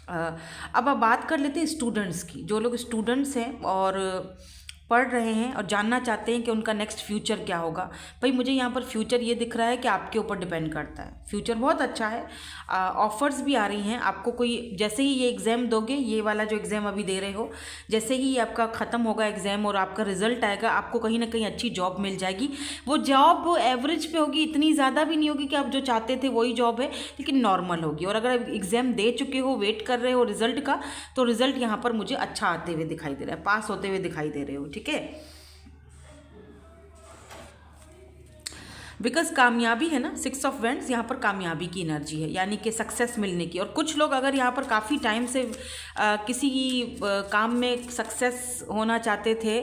अब आप बात कर लेते हैं स्टूडेंट्स की। जो लोग स्टूडेंट्स हैं और पढ़ रहे हैं और जानना चाहते हैं कि उनका नेक्स्ट फ्यूचर क्या होगा, भाई मुझे यहाँ पर फ्यूचर ये दिख रहा है कि आपके ऊपर डिपेंड करता है। फ्यूचर बहुत अच्छा है, ऑफ़र्स भी आ रही हैं आपको। कोई जैसे ही ये एग्ज़ाम दोगे, ये वाला जो एग्ज़ाम अभी दे रहे हो, जैसे ही आपका ख़त्म होगा एग्ज़ाम और आपका रिज़ल्ट आएगा, आपको कहीं ना कहीं अच्छी जॉब मिल जाएगी। वो जॉब एवरेज पे होगी, इतनी ज़्यादा भी नहीं होगी कि आप जो चाहते थे वही जॉब है, लेकिन नॉर्मल होगी। और अगर आप एग्ज़ाम दे चुके हो, वेट कर रहे हो रिज़ल्ट का, तो रिज़ल्ट यहाँ पर मुझे अच्छा आते हुए दिखाई दे रहा है, पास होते हुए दिखाई दे रहे हो। ठीक है, बिकॉज कामयाबी है ना, 6 ऑफ वेंड्स यहाँ पर कामयाबी की एनर्जी है, यानी कि सक्सेस मिलने की। और कुछ लोग अगर यहाँ पर काफ़ी टाइम से किसी काम में सक्सेस होना चाहते थे,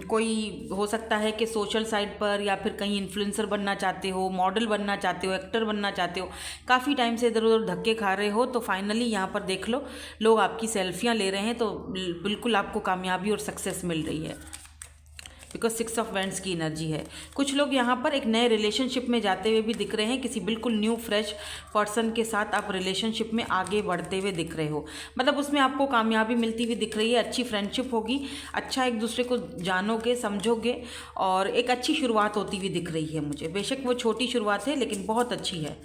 कोई हो सकता है कि सोशल साइड पर, या फिर कहीं इन्फ्लुएंसर बनना चाहते हो, मॉडल बनना चाहते हो, एक्टर बनना चाहते हो, काफ़ी टाइम से इधर उधर धक्के खा रहे हो, तो फाइनली यहाँ पर देख लो लोग आपकी सेल्फियाँ ले रहे हैं, तो बिल्कुल आपको कामयाबी और सक्सेस मिल रही है, बिकॉज 6 ऑफ वेंड्स की एनर्जी है। कुछ लोग यहाँ पर एक नए रिलेशनशिप में जाते हुए भी दिख रहे हैं, किसी बिल्कुल न्यू फ्रेश पर्सन के साथ आप रिलेशनशिप में आगे बढ़ते हुए दिख रहे हो, मतलब उसमें आपको कामयाबी मिलती हुई दिख रही है, अच्छी फ्रेंडशिप होगी, अच्छा एक दूसरे को जानोगे, समझोगे, और एक अच्छी शुरुआत होती हुई दिख रही है मुझे। बेशक वो छोटी शुरुआत है, लेकिन बहुत अच्छी है,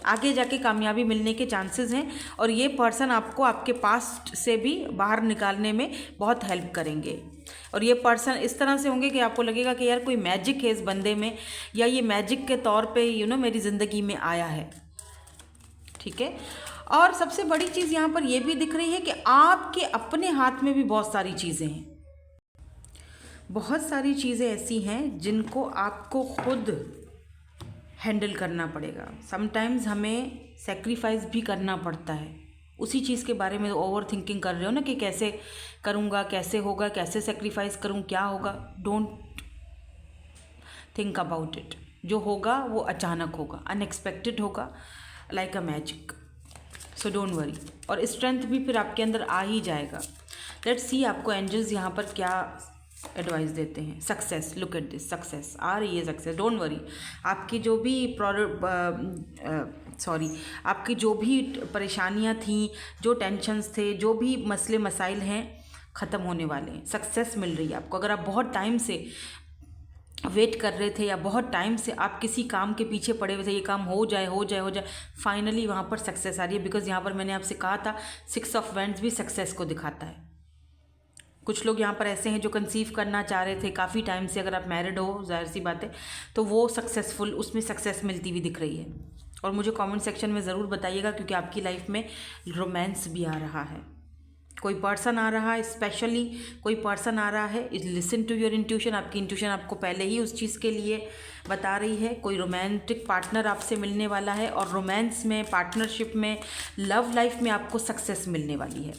आगे जाके कामयाबी मिलने के चांसेस हैं। और ये पर्सन आपको आपके पास्ट से भी बाहर निकालने में बहुत हेल्प करेंगे। और ये पर्सन इस तरह से होंगे कि आपको लगेगा कि यार कोई मैजिक है इस बंदे में, या ये मैजिक के तौर पे मेरी ज़िंदगी में आया है। ठीक है, और सबसे बड़ी चीज़ यहाँ पर ये भी दिख रही है कि आपके अपने हाथ में भी बहुत सारी चीज़ें हैं, बहुत सारी चीज़ें ऐसी हैं जिनको आपको खुद हैंडल करना पड़ेगा। समटाइम्स हमें सेक्रीफाइस भी करना पड़ता है। उसी चीज़ के बारे में ओवर थिंकिंग कर रहे हो ना कि कैसे करूँगा, कैसे होगा, कैसे सेक्रीफाइस करूँ, क्या होगा। Don't think about it. जो होगा वो अचानक होगा, अनएक्सपेक्टेड होगा, like a magic. So don't worry, और स्ट्रेंथ भी फिर आपके अंदर आ ही जाएगा। लेट्स सी आपको एंजल्स यहाँ पर क्या एडवाइस देते हैं। Success, look at this, success आ रही है, सक्सेस, डोंट वरी। आपकी जो भी आपकी जो भी परेशानियां थी, जो टेंशन्स थे, जो भी मसले मसाइल हैं, ख़त्म होने वाले हैं। सक्सेस मिल रही है आपको। अगर आप बहुत टाइम से वेट कर रहे थे या बहुत टाइम से आप किसी काम के पीछे पड़े हुए थे, ये काम हो जाए हो जाए हो जाए, फाइनली वहाँ पर सक्सेस आ रही है। बिकॉज यहाँ पर मैंने आपसे कहा था 6 ऑफ वैंड्स भी सक्सेस को दिखाता है। कुछ लोग यहाँ पर ऐसे हैं जो कंसीव करना चाह रहे थे काफ़ी टाइम से, अगर आप मैरिड हो, जाहिर सी बात है, तो वो सक्सेसफुल, उसमें सक्सेस मिलती हुई दिख रही है। और मुझे कमेंट सेक्शन में ज़रूर बताइएगा, क्योंकि आपकी लाइफ में रोमांस भी आ रहा है, कोई पर्सन आ रहा है, स्पेशली कोई पर्सन आ रहा है। लिसन टू योर इंट्यूशन, आपकी इंट्यूशन आपको पहले ही उस चीज़ के लिए बता रही है। कोई रोमांटिक पार्टनर आपसे मिलने वाला है, और रोमांस में, पार्टनरशिप में, लव लाइफ में आपको सक्सेस मिलने वाली है।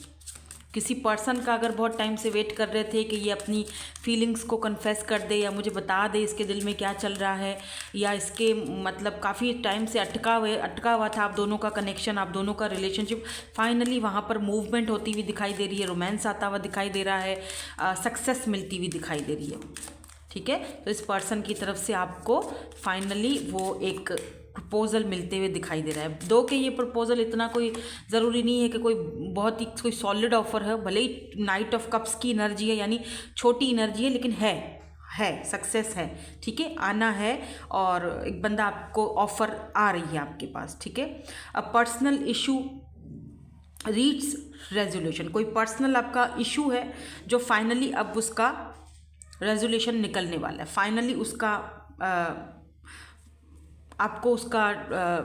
किसी पर्सन का अगर बहुत टाइम से वेट कर रहे थे कि ये अपनी फीलिंग्स को कन्फेस कर दे या मुझे बता दे इसके दिल में क्या चल रहा है, या इसके मतलब काफ़ी टाइम से अटका हुआ था आप दोनों का कनेक्शन, आप दोनों का रिलेशनशिप, फाइनली वहाँ पर मूवमेंट होती हुई दिखाई दे रही है, रोमांस आता हुआ दिखाई दे रहा है, सक्सेस मिलती हुई दिखाई दे रही है। ठीक है, तो इस पर्सन की तरफ से आपको फाइनली वो एक प्रपोज़ल मिलते हुए दिखाई दे रहा है। दो कि ये प्रपोज़ल इतना कोई ज़रूरी नहीं है कि कोई बहुत ही कोई सॉलिड ऑफर है, भले ही नाइट ऑफ कप्स की एनर्जी है, यानी छोटी एनर्जी है, लेकिन है सक्सेस है। ठीक है, आना है, और एक बंदा आपको ऑफर आ रही है आपके पास। ठीक है, a personal issue reads resolution, कोई पर्सनल आपका इशू है जो फाइनली अब उसका रेजोल्यूशन निकलने वाला है, फाइनली उसका आपको उसका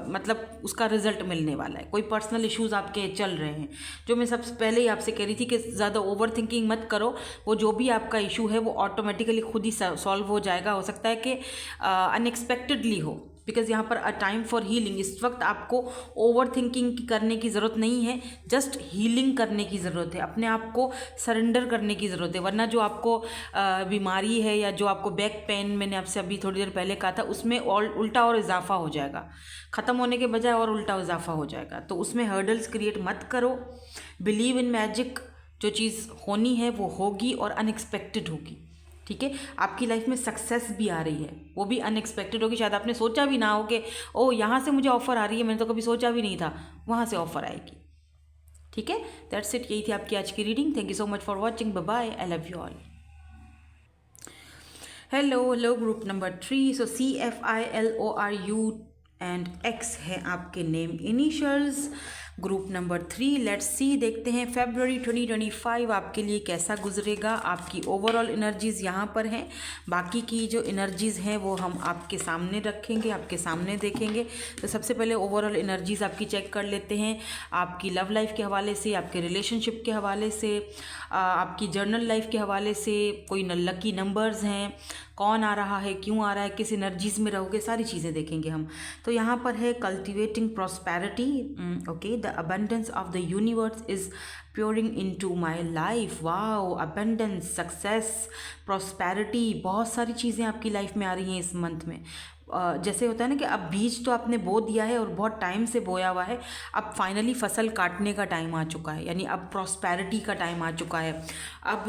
मतलब उसका रिजल्ट मिलने वाला है। कोई पर्सनल इश्यूज आपके चल रहे हैं, जो मैं सबसे पहले ही आपसे कह रही थी कि ज़्यादा ओवर थिंकिंग मत करो, वो जो भी आपका इशू है वो ऑटोमेटिकली खुद ही सॉल्व हो जाएगा। हो सकता है कि अनएक्सपेक्टेडली हो, बिकॉज यहाँ पर अ टाइम फॉर हीलिंग, इस वक्त आपको ओवर थिंकिंग करने की ज़रूरत नहीं है, जस्ट हीलिंग करने की ज़रूरत है, अपने आप को सरेंडर करने की ज़रूरत है। वरना जो आपको बीमारी है या जो आपको बैक पेन, मैंने आपसे अभी थोड़ी देर पहले कहा था, उसमें और उल्टा और इजाफा हो जाएगा, ख़त्म होने के बजाय और उल्टा इजाफा हो जाएगा। तो उसमें हर्डल्स क्रिएट मत करो, बिलीव इन मैजिक, जो चीज़ होनी है वो होगी और अनएक्सपेक्टेड होगी। ठीक है, आपकी लाइफ में सक्सेस भी आ रही है, वो भी अनएक्सपेक्टेड होगी, शायद आपने सोचा भी ना हो कि ओ यहाँ से मुझे ऑफ़र आ रही है, मैंने तो कभी सोचा भी नहीं था, वहाँ से ऑफ़र आएगी। ठीक है, दैट्स इट, यही थी आपकी आज की reading. Thank you so much for watching, bye bye, I love you all. Hello group number 3, so CFILORU and X है आपके name initials. Group number 3, let's see, देखते हैं फरवरी 2025 आपके लिए कैसा गुजरेगा। आपकी ओवरऑल एनर्जीज़ यहाँ पर हैं, बाकी की जो एनर्जीज़ हैं वो हम आपके सामने रखेंगे, आपके सामने देखेंगे। तो सबसे पहले ओवरऑल एनर्जीज़ आपकी चेक कर लेते हैं, आपकी लव लाइफ के हवाले से, आपके रिलेशनशिप के हवाले से, आपकी जर्नल लाइफ के हवाले से, कोई लकी नंबर्स हैं, कौन आ रहा है, क्यों आ रहा है, किस एनर्जीज़ में रहोगे, सारी चीज़ें देखेंगे हम। तो यहाँ पर है cultivating prosperity, okay, the abundance of the universe is pouring into my life. Wow, abundance, success, prosperity, बहुत सारी चीज़ें आपकी लाइफ में आ रही हैं इस मंथ में। जैसे होता है ना कि अब बीज तो आपने बो दिया है और बहुत टाइम से बोया हुआ है, अब फाइनली फसल काटने का टाइम आ चुका है, यानी अब प्रॉस्पेरिटी का टाइम आ चुका है। अब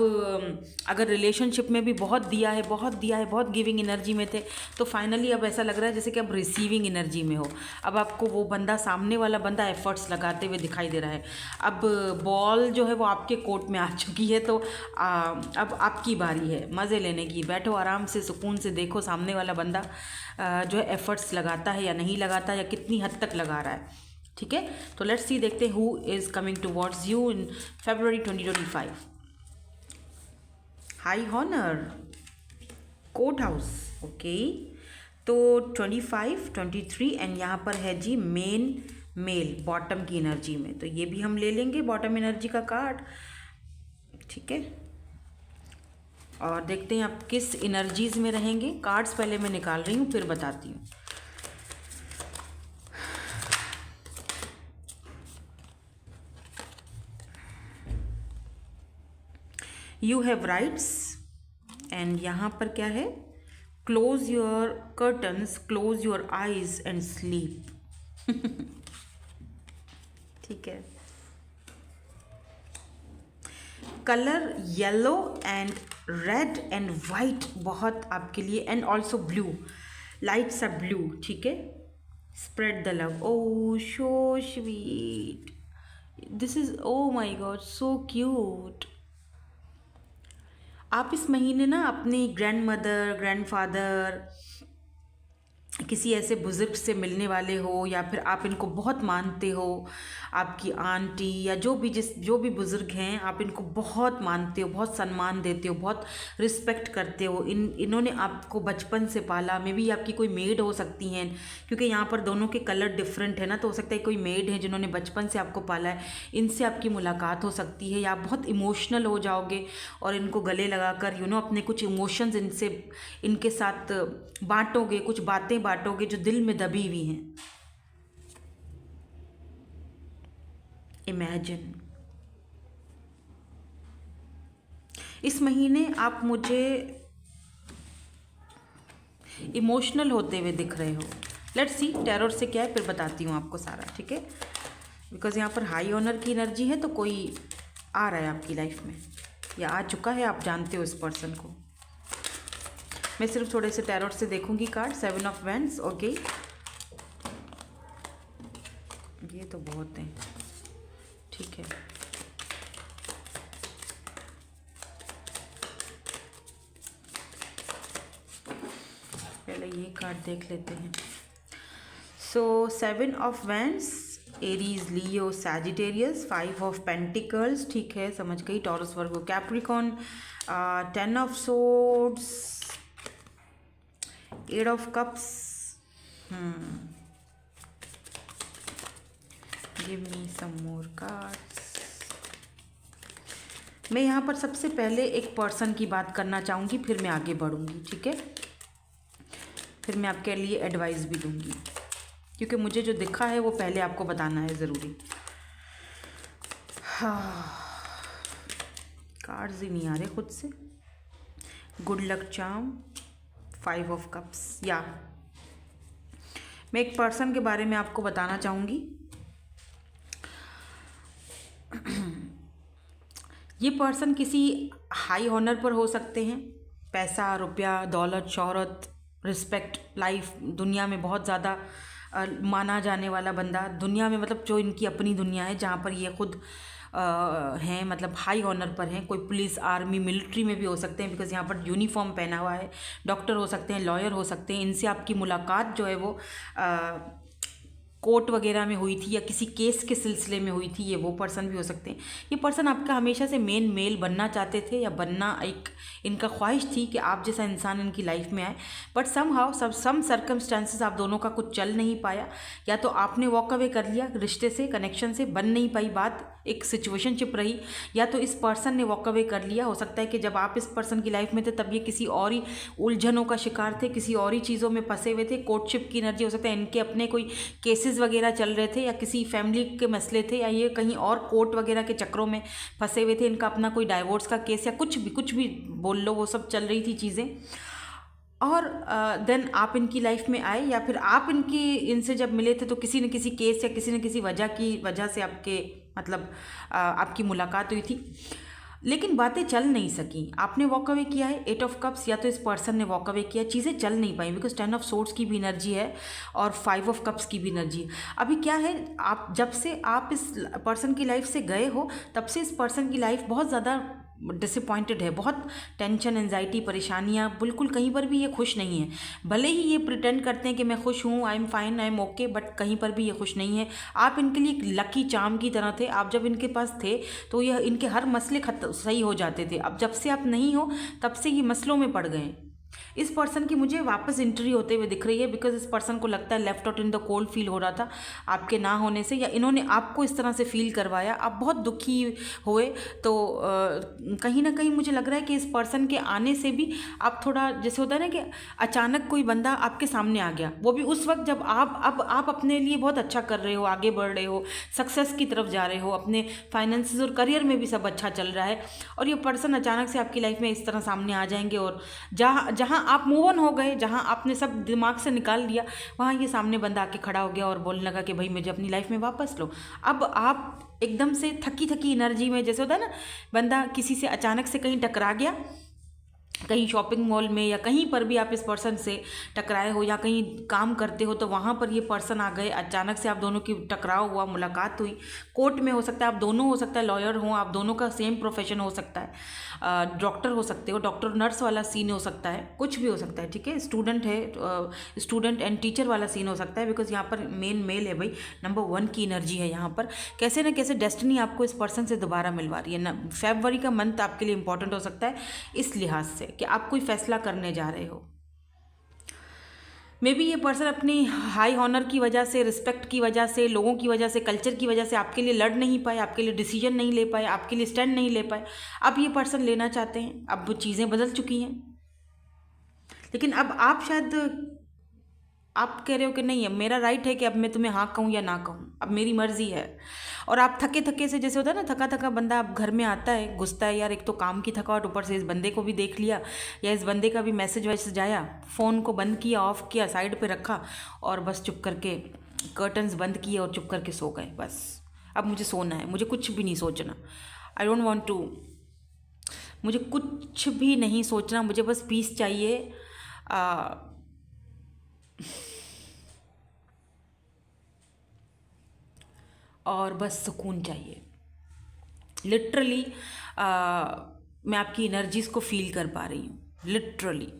अगर रिलेशनशिप में भी बहुत दिया है, बहुत गिविंग एनर्जी में थे, तो फाइनली अब ऐसा लग रहा है जैसे कि अब रिसीविंग एनर्जी में हो। अब आपको वो बंदा, सामने वाला बंदा एफर्ट्स लगाते हुए दिखाई दे रहा है। अब बॉल जो है वो आपके कोर्ट में आ चुकी है, तो अब आपकी बारी है मज़े लेने की। बैठो आराम से, सुकून से, देखो सामने वाला बंदा जो है एफर्ट्स लगाता है या नहीं लगाता, या कितनी हद तक लगा रहा है। ठीक है, तो लेट्स सी, देखते हैं who is coming towards you in February 2025। High honour, court house, okay, तो 25, 23 एंड यहाँ पर है जी मेल बॉटम की एनर्जी में, तो ये भी हम ले लेंगे बॉटम एनर्जी का कार्ड। ठीक है, और देखते हैं आप किस एनर्जीज़ में रहेंगे। कार्ड्स पहले मैं निकाल रही हूँ, फिर बताती हूँ। यू हैव राइट्स, एंड यहाँ पर क्या है, close your curtains, close your eyes and sleep. ठीक है, colour yellow and red and white बहुत आपके लिए, एंड ऑल्सो ब्लू, लाइट सा ब्लू, ठीक है। Spread the love, oh so sweet, this is, oh my God so cute. आप इस महीने ना अपनी ग्रैंड मदर, ग्रैंड फादर, किसी ऐसे बुज़ुर्ग से मिलने वाले हो, या फिर आप इनको बहुत मानते हो, आपकी आंटी या जो भी बुज़ुर्ग हैं, आप इनको बहुत मानते हो, बहुत सम्मान देते हो, बहुत रिस्पेक्ट करते हो। इन्होंने आपको बचपन से पाला। मे बी आपकी कोई मेड हो सकती हैं, क्योंकि यहाँ पर दोनों के कलर डिफरेंट है ना, तो हो सकता है कोई मेड है जिन्होंने बचपन से आपको पाला है, इनसे आपकी मुलाकात हो सकती है, या आप बहुत इमोशनल हो जाओगे और इनको गले लगाकर अपने कुछ इमोशंस इनके साथ बांटोगे, कुछ बातें बांटोगे जो दिल में दबी हुई हैं। इमेजिन इस महीने आप मुझे इमोशनल होते हुए दिख रहे हो। लेट्स सी टैरोट से क्या है, फिर बताती हूँ आपको सारा, ठीक है। बिकॉज यहाँ पर हाई ऑनर की एनर्जी है, तो कोई आ रहा है आपकी लाइफ में या आ चुका है, आप जानते हो इस पर्सन को। मैं सिर्फ थोड़े से टैरोट से देखूंगी कार्ड। 7 ऑफ वैंड्स, ओके, ये तो बहुत है, ठीक है। पहले ये कार्ड देख लेते हैं। So 7 of wands, Aries, Leo, Sagittarius, 5 of pentacles, ठीक है, समझ गई, Taurus, Virgo, Capricorn, 10 of swords, 8 of cups. Give me some more cards. मैं यहाँ पर सबसे पहले एक पर्सन की बात करना चाहूँगी, फिर मैं आगे बढ़ूँगी, ठीक है। फिर मैं आपके लिए एडवाइस भी दूँगी, क्योंकि मुझे जो दिखा है वो पहले आपको बताना है ज़रूरी। हाँ, कार्ड्स ही नहीं आ रहे खुद से। Good luck charm, 5 of cups. या मैं एक पर्सन के बारे में आपको बताना चाहूँगी। ये पर्सन किसी हाई ऑनर पर हो सकते हैं, पैसा, रुपया, दौलत, शोहरत, रिस्पेक्ट, लाइफ, दुनिया में बहुत ज़्यादा माना जाने वाला बंदा, दुनिया में मतलब जो इनकी अपनी दुनिया है जहाँ पर ये खुद हैं, मतलब हाई ऑनर पर हैं। कोई पुलिस, आर्मी, मिलिट्री में भी हो सकते हैं, बिकॉज यहाँ पर यूनिफॉर्म पहना हुआ है। डॉक्टर हो सकते हैं, लॉयर हो सकते हैं। इनसे आपकी मुलाकात जो है वो कोर्ट वगैरह में हुई थी या किसी केस के सिलसिले में हुई थी, ये वो पर्सन भी हो सकते हैं। ये पर्सन आपका हमेशा से मेन मेल बनना चाहते थे, या बनना एक इनका ख्वाहिश थी कि आप जैसा इंसान इनकी लाइफ में आए, बट सम सर्कमस्टांसेस आप दोनों का कुछ चल नहीं पाया, या तो आपने वॉक अवे कर लिया रिश्ते से, कनेक्शन से, बन नहीं पाई बात, एक सिचुएशनशिप रही, या तो इस पर्सन ने वॉक अवे कर लिया। हो सकता है कि जब आप इस पर्सन की लाइफ में थे तब ये किसी और ही उलझनों का शिकार थे, किसी और ही चीज़ों में फंसे हुए थे। कोर्टशिप की एनर्जी हो सकता है, इनके अपने कोई केसेस वगैरह चल रहे थे, या किसी फैमिली के मसले थे, या ये कहीं और कोर्ट वगैरह के चक्रों में फंसे हुए थे। इनका अपना कोई डाइवोर्स का केस या कुछ भी बोल लो, वो सब चल रही थी चीज़ें। और देन आप इनकी लाइफ में आए, या फिर आप इनसे जब मिले थे तो किसी न किसी केस या किसी न किसी वजह से आपके मतलब आपकी मुलाकात हुई थी, लेकिन बातें चल नहीं सकी। आपने वॉक अवे किया है, 8 ऑफ कप्स, या तो इस पर्सन ने वॉक अवे किया, चीज़ें चल नहीं पाई, बिकॉज 10 ऑफ सोर्ड्स की भी एनर्जी है और 5 ऑफ कप्स की भी एनर्जी है। अभी क्या है, आप जब से आप इस पर्सन की लाइफ से गए हो तब से इस पर्सन की लाइफ बहुत ज़्यादा डिसअपॉइंटेड है, बहुत टेंशन, एंजाइटी, परेशानियाँ, बिल्कुल कहीं पर भी ये खुश नहीं है। भले ही ये प्रिटेंड करते हैं कि मैं खुश हूँ, I am fine, I am okay, but कहीं पर भी ये खुश नहीं है। आप इनके लिए एक लकी चार्म की तरह थे। आप जब इनके पास थे तो यह इनके हर मसले सही हो जाते थे। अब जब से आप नहीं हो तब से ये मसलों में पड़ गए। इस पर्सन की मुझे वापस एंट्री होते हुए दिख रही है, बिकॉज इस पर्सन को लगता है left out in the cold feel हो रहा था आपके ना होने से, या इन्होंने आपको इस तरह से फील करवाया, आप बहुत दुखी हुए। तो कहीं ना कहीं मुझे लग रहा है कि इस पर्सन के आने से भी आप थोड़ा, जैसे होता है ना कि अचानक कोई बंदा आपके सामने आ गया, वो भी उस वक्त जब आप अपने लिए बहुत अच्छा कर रहे हो, आगे बढ़ रहे हो, सक्सेस की तरफ जा रहे हो, अपने फाइनेंसेस और करियर में भी सब अच्छा चल रहा है, और ये पर्सन अचानक से आपकी लाइफ में इस तरह सामने आ जाएंगे, और जहाँ आप मूव ऑन हो गए, जहाँ आपने सब दिमाग से निकाल लिया, वहाँ ये सामने बंदा आके खड़ा हो गया और बोलने लगा कि भाई मुझे अपनी लाइफ में वापस लो। अब आप एकदम से थकी थकी एनर्जी में, जैसे होता है ना बंदा किसी से अचानक से कहीं टकरा गया कहीं शॉपिंग मॉल में या कहीं पर भी आप इस पर्सन से टकराए हो या कहीं काम करते हो तो वहाँ पर ये पर्सन आ गए, अचानक से आप दोनों की टकराव हुआ, मुलाकात हुई। कोर्ट में हो सकता है, आप दोनों हो सकता है लॉयर हो, आप दोनों का सेम प्रोफेशन हो सकता है, डॉक्टर हो सकते हो, डॉक्टर नर्स वाला सीन हो सकता है, कुछ भी हो सकता है, ठीक है। स्टूडेंट है, स्टूडेंट एंड टीचर वाला सीन हो सकता है, बिकॉज यहाँ पर मेन मेल है भाई, नंबर 1 की एनर्जी है यहाँ पर। कैसे ना कैसे डेस्टिनी आपको इस पर्सन से दोबारा मिलवा रही है ना। फरवरी का मंथ आपके लिए इंपॉर्टेंट हो सकता है इस लिहाज से कि आप कोई फैसला करने जा रहे हो। मे बी ये पर्सन अपनी हाई ऑनर की वजह से, रिस्पेक्ट की वजह से, लोगों की वजह से, कल्चर की वजह से आपके लिए लड़ नहीं पाए, आपके लिए डिसीजन नहीं ले पाए, आपके लिए स्टैंड नहीं ले पाए। अब ये पर्सन लेना चाहते हैं, अब वो चीज़ें बदल चुकी हैं, लेकिन अब आप शायद आप कह रहे हो कि नहीं, अब मेरा राइट है कि अब मैं तुम्हें हाँ कहूँ या ना कहूँ, अब मेरी मर्जी है। और आप थके थके से, जैसे होता है ना, थका थका बंदा अब घर में आता है, घुसता है, यार एक तो काम की थकावट, ऊपर से इस बंदे को भी देख लिया या इस बंदे का भी मैसेज वैसेज आया, फ़ोन को बंद किया, ऑफ किया, साइड पे रखा और बस चुप करके कर्टन्स बंद किए और चुप करके सो गए। बस अब मुझे सोना है, मुझे कुछ भी नहीं सोचना, आई डोंट वॉन्ट टू, मुझे कुछ भी नहीं सोचना, मुझे बस पीस चाहिए, और बस सुकून चाहिए। लिटरली मैं आपकी एनर्जीज़ को फील कर पा रही हूँ, लिटरली।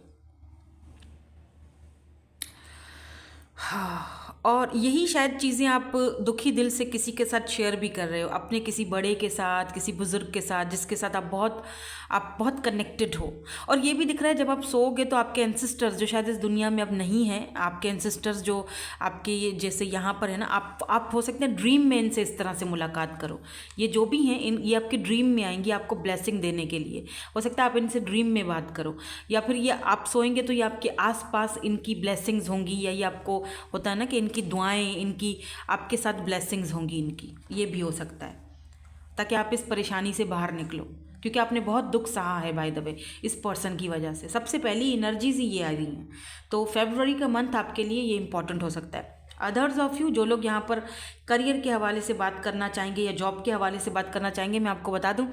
हाँ, और यही शायद चीज़ें आप दुखी दिल से किसी के साथ शेयर भी कर रहे हो, अपने किसी बड़े के साथ, किसी बुज़ुर्ग के साथ, जिसके साथ आप बहुत कनेक्टेड हो। और ये भी दिख रहा है जब आप सोओगे तो आपके एंसेस्टर्स जो शायद इस दुनिया में अब नहीं हैं, आपके एंसेस्टर्स जो आपके ये जैसे यहाँ पर है ना, आप हो सकते हैं ड्रीम में इनसे इस तरह से मुलाकात करो। ये जो भी हैं ये आपके ड्रीम में आएंगी आपको ब्लेसिंग देने के लिए। हो सकता है आप इनसे ड्रीम में बात करो, या फिर ये आप सोएंगे तो ये आपके आसपास इनकी ब्लेसिंग्स होंगी, या ये आपको होता है ना कि इनकी दुआएं, इनकी आपके साथ ब्लेसिंग्स होंगी इनकी, ये भी हो सकता है, ताकि आप इस परेशानी से बाहर निकलो, क्योंकि आपने बहुत दुख सहा है बाय द वे इस पर्सन की वजह से। सबसे पहली एनर्जीज ही ये आ रही हैं। तो फरवरी का मंथ आपके लिए ये इंपॉर्टेंट हो सकता है। अदर्स ऑफ यू, जो लोग यहाँ पर करियर के हवाले से बात करना चाहेंगे या जॉब के हवाले से बात करना चाहेंगे, मैं आपको बता दूँ,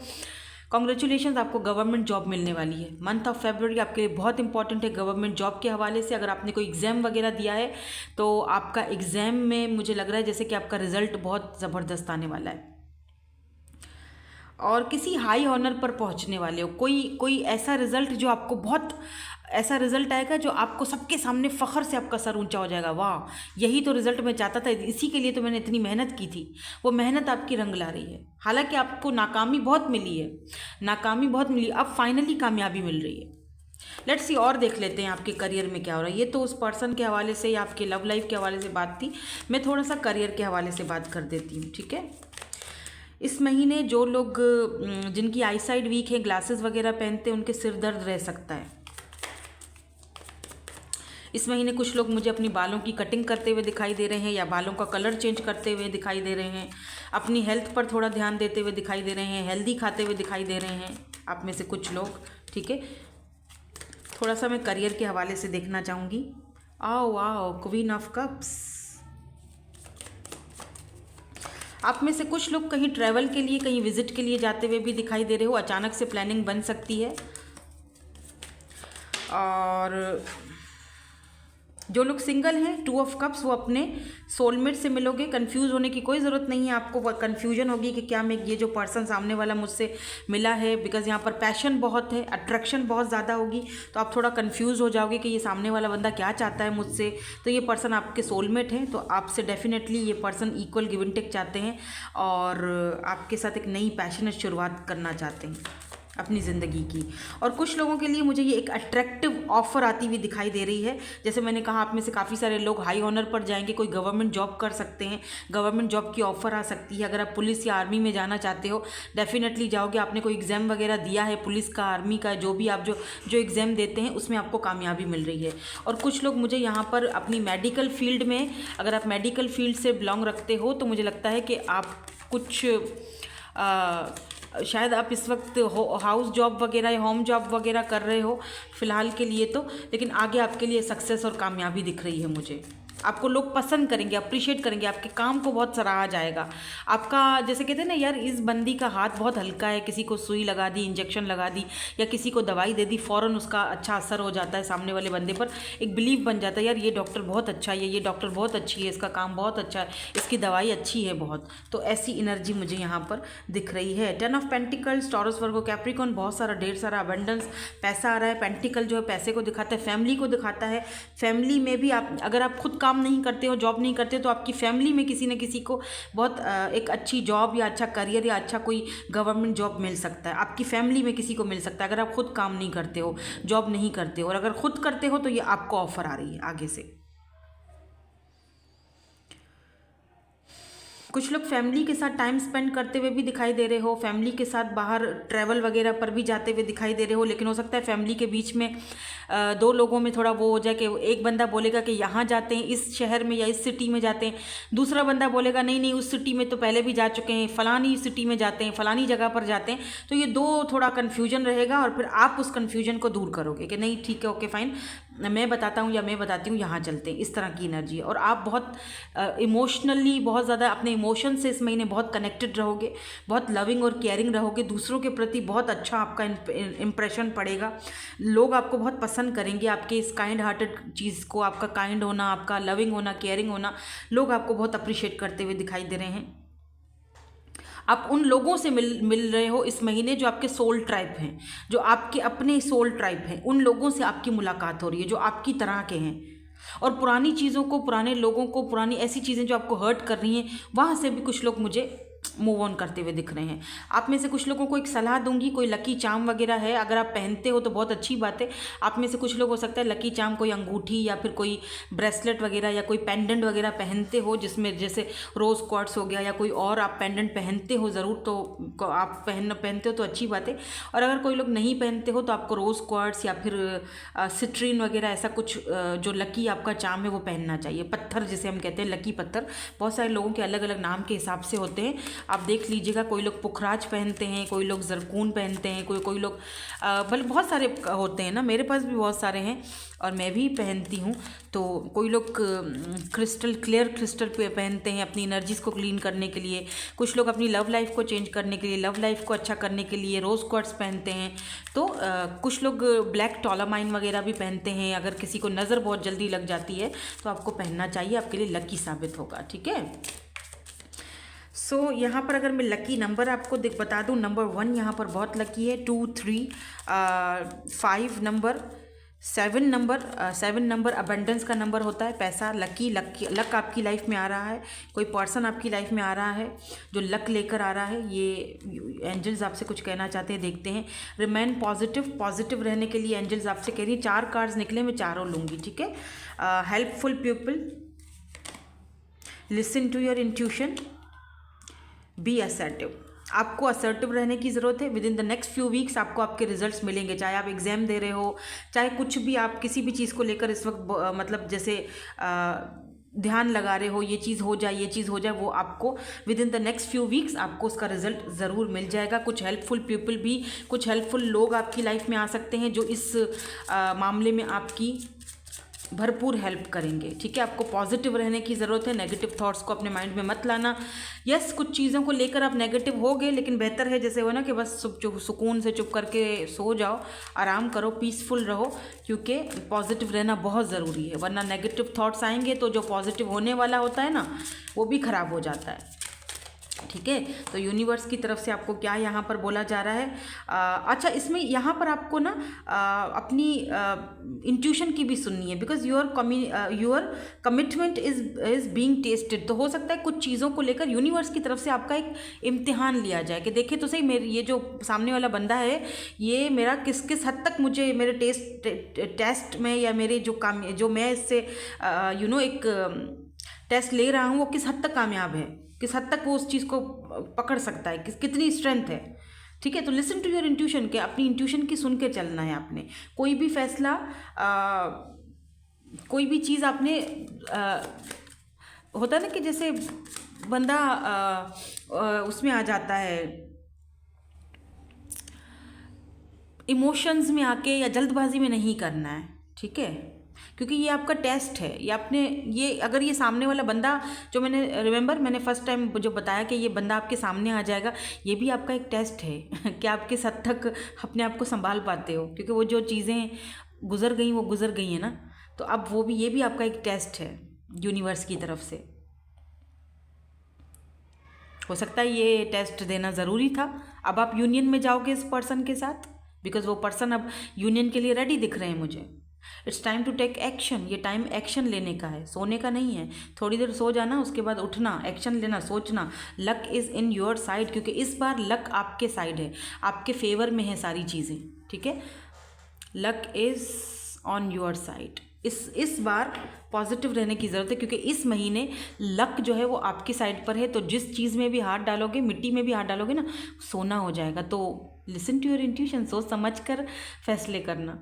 कॉन्ग्रेचुलेशन, आपको गवर्नमेंट जॉब मिलने वाली है। मंथ ऑफ फरवरी आपके लिए बहुत इंपॉर्टेंट है गवर्नमेंट जॉब के हवाले से। अगर आपने कोई एग्ज़ाम वगैरह दिया है तो आपका एग्ज़ाम में मुझे लग रहा है जैसे कि आपका रिजल्ट बहुत ज़बरदस्त आने वाला है, और किसी हाई ऑनर पर पहुंचने वाले हो। कोई ऐसा रिजल्ट जो आपको बहुत ऐसा रिजल्ट आएगा जो आपको सबके सामने फ़ख्र से आपका सर ऊंचा हो जाएगा, वाह यही तो रिजल्ट मैं चाहता था, इसी के लिए तो मैंने इतनी मेहनत की थी। वो मेहनत आपकी रंग ला रही है। हालांकि आपको नाकामी बहुत मिली है, नाकामी बहुत मिली, अब फाइनली कामयाबी मिल रही है। लेट्स सी और देख लेते हैं आपके करियर में क्या हो रहा है। ये तो उस पर्सन के हवाले से या आपके लव लाइफ के हवाले से बात थी, मैं थोड़ा सा करियर के हवाले से बात कर देती हूँ, ठीक है। इस महीने जो लोग जिनकी आई साइड वीक है, ग्लासेस वगैरह पहनते हैं, उनके सिर दर्द रह सकता है। इस महीने कुछ लोग मुझे अपनी बालों की कटिंग करते हुए दिखाई दे रहे हैं, या बालों का कलर चेंज करते हुए दिखाई दे रहे हैं। अपनी हेल्थ पर थोड़ा ध्यान देते हुए दिखाई दे रहे हैं, हेल्दी खाते हुए दिखाई दे रहे हैं आप में से कुछ लोग, ठीक है। थोड़ा सा मैं करियर के हवाले से देखना चाहूँगी। आओ आओ, क्वीन ऑफ कप्स। आप में से कुछ लोग कहीं ट्रैवल के लिए, कहीं विजिट के लिए जाते हुए भी दिखाई दे रहे हो। अचानक से प्लानिंग बन सकती है। और जो लोग सिंगल हैं, 2 ऑफ कप्स, वो अपने सोलमेट से मिलोगे। कंफ्यूज होने की कोई ज़रूरत नहीं है आपको। कंफ्यूजन होगी कि क्या मैं, ये जो पर्सन सामने वाला मुझसे मिला है, बिकॉज यहाँ पर पैशन बहुत है, अट्रैक्शन बहुत ज़्यादा होगी, तो आप थोड़ा कंफ्यूज हो जाओगे कि ये सामने वाला बंदा क्या चाहता है मुझसे। तो ये पर्सन आपके सोलमेट हैं, तो आपसे डेफिनेटली ये person equal give and take चाहते हैं और आपके साथ एक नई पैशनेट शुरुआत करना चाहते हैं अपनी ज़िंदगी की। और कुछ लोगों के लिए मुझे ये एक अट्रैक्टिव ऑफ़र आती हुई दिखाई दे रही है। जैसे मैंने कहा, आप में से काफ़ी सारे लोग हाई ऑनर पर जाएंगे, कोई गवर्नमेंट जॉब कर सकते हैं, गवर्नमेंट जॉब की ऑफ़र आ सकती है। अगर आप पुलिस या आर्मी में जाना चाहते हो, डेफिनेटली जाओगे। आपने कोई एग्ज़ाम वगैरह दिया है, पुलिस का, आर्मी का, जो भी आप जो एग्ज़ाम देते हैं, उसमें आपको कामयाबी मिल रही है। और कुछ लोग मुझे यहाँ पर अपनी मेडिकल फील्ड में, अगर आप मेडिकल फील्ड से बिलोंग रखते हो, तो मुझे लगता है कि आप कुछ शायद आप इस वक्त हाउस जॉब वगैरह या होम जॉब वगैरह कर रहे हो फ़िलहाल के लिए तो, लेकिन आगे आपके लिए सक्सेस और कामयाबी दिख रही है मुझे। आपको लोग पसंद करेंगे, अप्रिशिएट करेंगे, आपके काम को बहुत सराहा जाएगा। आपका जैसे कहते हैं ना यार, इस बंदी का हाथ बहुत हल्का है, किसी को सुई लगा दी, इंजेक्शन लगा दी या किसी को दवाई दे दी, फ़ौरन उसका अच्छा असर हो जाता है, सामने वाले बंदे पर एक बिलीव बन जाता है, यार ये डॉक्टर बहुत अच्छा है, ये डॉक्टर बहुत अच्छी है, इसका काम बहुत अच्छा है, इसकी दवाई अच्छी है बहुत। तो ऐसी एनर्जी मुझे यहाँ पर दिख रही है। 10 of pentacles, Taurus, Virgo, Capricorn, बहुत सारा, ढेर सारा अबंडेंस, पैसा आ रहा है। पेंटिकल जो है पैसे को दिखाता है, फैमिली को दिखाता है। फैमिली में भी आप, अगर आप खुद काम नहीं करते हो, जॉब नहीं करते हो, तो आपकी फैमिली में किसी न किसी को बहुत एक अच्छी जॉब या अच्छा करियर या अच्छा कोई गवर्नमेंट जॉब मिल सकता है, आपकी फैमिली में किसी को मिल सकता है, अगर आप खुद काम नहीं करते हो, जॉब नहीं करते हो। और अगर खुद करते हो तो ये आपको ऑफर आ रही है आगे से। कुछ लोग फैमिली के साथ टाइम स्पेंड करते हुए भी दिखाई दे रहे हो, फैमिली के साथ बाहर ट्रैवल वगैरह पर भी जाते हुए दिखाई दे रहे हो। लेकिन हो सकता है फैमिली के बीच में दो लोगों में थोड़ा वो हो जाए कि एक बंदा बोलेगा कि यहाँ जाते हैं, इस शहर में या इस सिटी में जाते हैं, दूसरा बंदा बोलेगा नहीं नहीं उस सिटी में तो पहले भी जा चुके हैं, फलानी सिटी में जाते हैं, फलानी जगह पर जाते हैं। तो ये दो थोड़ा कन्फ्यूजन रहेगा और फिर आप उस कन्फ्यूजन को दूर करोगे कि नहीं ठीक है, ओके फाइन, मैं बताता हूँ या मैं बताती हूँ, यहाँ चलते हैं। इस तरह की एनर्जी है। और आप बहुत इमोशनली, बहुत ज़्यादा अपने इमोशन से इस महीने बहुत कनेक्टेड रहोगे, बहुत लविंग और केयरिंग रहोगे, दूसरों के प्रति बहुत अच्छा आपका इम्प्रेशन पड़ेगा। लोग आपको बहुत पसंद करेंगे, आपके इस काइंड हार्टेड चीज़ को, आपका काइंड होना, आपका लविंग होना, केयरिंग होना, लोग आपको बहुत अप्रिशिएट करते हुए दिखाई दे रहे हैं। आप उन लोगों से मिल रहे हो इस महीने जो आपके सोल ट्राइब हैं, जो आपके अपने सोल ट्राइब हैं, उन लोगों से आपकी मुलाकात हो रही है जो आपकी तरह के हैं। और पुरानी चीज़ों को, पुराने लोगों को, पुरानी ऐसी चीज़ें जो आपको हर्ट कर रही हैं, वहाँ से भी कुछ लोग मुझे मूव ऑन करते हुए दिख रहे हैं। आप में से कुछ लोगों को एक सलाह दूंगी, कोई लकी चार्म वगैरह है, अगर आप पहनते हो तो बहुत अच्छी बात है। आप में से कुछ लोग हो सकता है लकी चार्म, कोई अंगूठी या फिर कोई ब्रेसलेट वगैरह या कोई पेंडेंट वगैरह पहनते हो, जिसमें जैसे रोज़ क्वार्ट्स हो गया या कोई और आप पेंडेंट पहनते हो ज़रूर, तो आप पहनते हो तो अच्छी बात है। और अगर कोई लोग नहीं पहनते हो तो आपको रोज़ क्वार्ट्स या फिर सिट्रीन वगैरह ऐसा कुछ जो लकी आपका चार्म है वो पहनना चाहिए। पत्थर जिसे हम कहते हैं लकी पत्थर, बहुत सारे लोगों के अलग अलग नाम के हिसाब से होते हैं, आप देख लीजिएगा। कोई लोग पुखराज पहनते हैं, कोई लोग जरकून पहनते हैं, कोई लोग भले बहुत सारे होते हैं ना, मेरे पास भी बहुत सारे हैं और मैं भी पहनती हूँ। तो कोई लोग क्रिस्टल, क्लियर क्रिस्टल पे पहनते हैं अपनी एनर्जीज़ को क्लीन करने के लिए। कुछ लोग अपनी लव लाइफ को चेंज करने के लिए, लव लाइफ को अच्छा करने के लिए रोज़ क्वार्ट्स पहनते हैं। तो कुछ लोग ब्लैक टॉलामाइन वगैरह भी पहनते हैं। अगर किसी को नज़र बहुत जल्दी लग जाती है तो आपको पहनना चाहिए, आपके लिए लकी साबित होगा। ठीक है। यहाँ पर अगर मैं लकी नंबर आपको बता दूं, नंबर 1 यहाँ पर बहुत लकी है, 2, 3, 5 नंबर, 7 नंबर अबंडेंस का नंबर होता है। पैसा, लक आपकी लाइफ में आ रहा है, कोई पर्सन आपकी लाइफ में आ रहा है जो लक लेकर आ रहा है। ये एंजल्स आपसे कुछ कहना चाहते हैं, देखते हैं। रिमेन पॉजिटिव रहने के लिए एंजल्स आपसे कह रही है। 4 कार्ड्स निकले, मैं चारों लूँगी। ठीक है। Helpful people, listen to your intuition, be assertive. आपको असर्टिव रहने की ज़रूरत है। Within the next few weeks आपको आपके रिजल्ट्स मिलेंगे, चाहे आप एग्ज़ाम दे रहे हो, चाहे कुछ भी आप किसी भी चीज़ को लेकर इस वक्त मतलब जैसे ध्यान लगा रहे हो, ये चीज़ हो जाए, ये चीज़ हो जाए, वो आपको with in the next few weeks आपको उसका रिजल्ट ज़रूर मिल जाएगा। कुछ हेल्पफुल पीपल भी, कुछ हेल्पफुल लोग आपकी लाइफ में आ सकते हैं जो इस मामले में आपकी भरपूर हेल्प करेंगे। ठीक है। आपको पॉजिटिव रहने की ज़रूरत है, नेगेटिव थॉट्स को अपने माइंड में मत लाना। यस, कुछ चीज़ों को लेकर आप नेगेटिव हो गए, लेकिन बेहतर है जैसे हो ना कि बस सुकून से चुप करके सो जाओ, आराम करो, पीसफुल रहो, क्योंकि पॉजिटिव रहना बहुत ज़रूरी है। वरना नेगेटिव थॉट्स आएंगे तो जो पॉजिटिव होने वाला होता है ना, वो भी ख़राब हो जाता है। ठीक है। तो यूनिवर्स की तरफ से आपको क्या यहाँ पर बोला जा रहा है? अच्छा, इसमें यहाँ पर आपको ना अपनी इंट्यूशन की भी सुननी है, because your commitment is being tested. तो हो सकता है कुछ चीज़ों को लेकर यूनिवर्स की तरफ से आपका एक इम्तिहान लिया जाए कि देखे तो सही, मेरे ये जो सामने वाला बंदा है, ये मेरा किस किस हद तक मुझे मेरे टेस्ट में या मेरे जो मैं इससे एक टेस्ट ले रहा हूँ, वो किस हद तक कामयाब है, किस हद तक वो उस चीज़ को पकड़ सकता है, कितनी स्ट्रेंथ है। ठीक है। तो लिसन टू योर इंट्यूशन, के अपनी इंट्यूशन की सुन के चलना है आपने। कोई भी फैसला, कोई भी चीज़ आपने होता है ना कि जैसे बंदा उसमें आ जाता है, इमोशंस में आके, या जल्दबाजी में नहीं करना है। ठीक है। क्योंकि ये आपका टेस्ट है। ये आपने ये अगर ये सामने वाला बंदा जो मैंने फर्स्ट टाइम जो बताया कि ये बंदा आपके सामने आ जाएगा, ये भी आपका एक टेस्ट है कि आप किस हद तक अपने आप को संभाल पाते हो, क्योंकि वो जो चीज़ें गुजर गई वो गुजर गई हैं ना। तो अब वो भी, ये भी आपका एक टेस्ट है यूनिवर्स की तरफ से। हो सकता है ये टेस्ट देना ज़रूरी था। अब आप यूनियन में जाओगे इस पर्सन के साथ, बिकॉज वो पर्सन अब यूनियन के लिए रेडी दिख रहे हैं मुझे। It's time to take action. ये टाइम एक्शन लेने का है, सोने का नहीं है। थोड़ी देर सो जाना, उसके बाद उठना, एक्शन लेना, सोचना। Luck is in your side, क्योंकि इस बार लक आपके साइड है, आपके फेवर में है सारी चीज़ें, ठीक है। Luck is on your side. इस बार पॉजिटिव रहने की ज़रूरत है, क्योंकि इस महीने लक जो है वो आपकी साइड पर है। तो जिस चीज़ में भी हाथ डालोगे, मिट्टी में भी हाथ डालोगे ना, सोना हो जाएगा। तो लिसन टू योर इंट्यूशन, सोच समझ कर फैसले करना,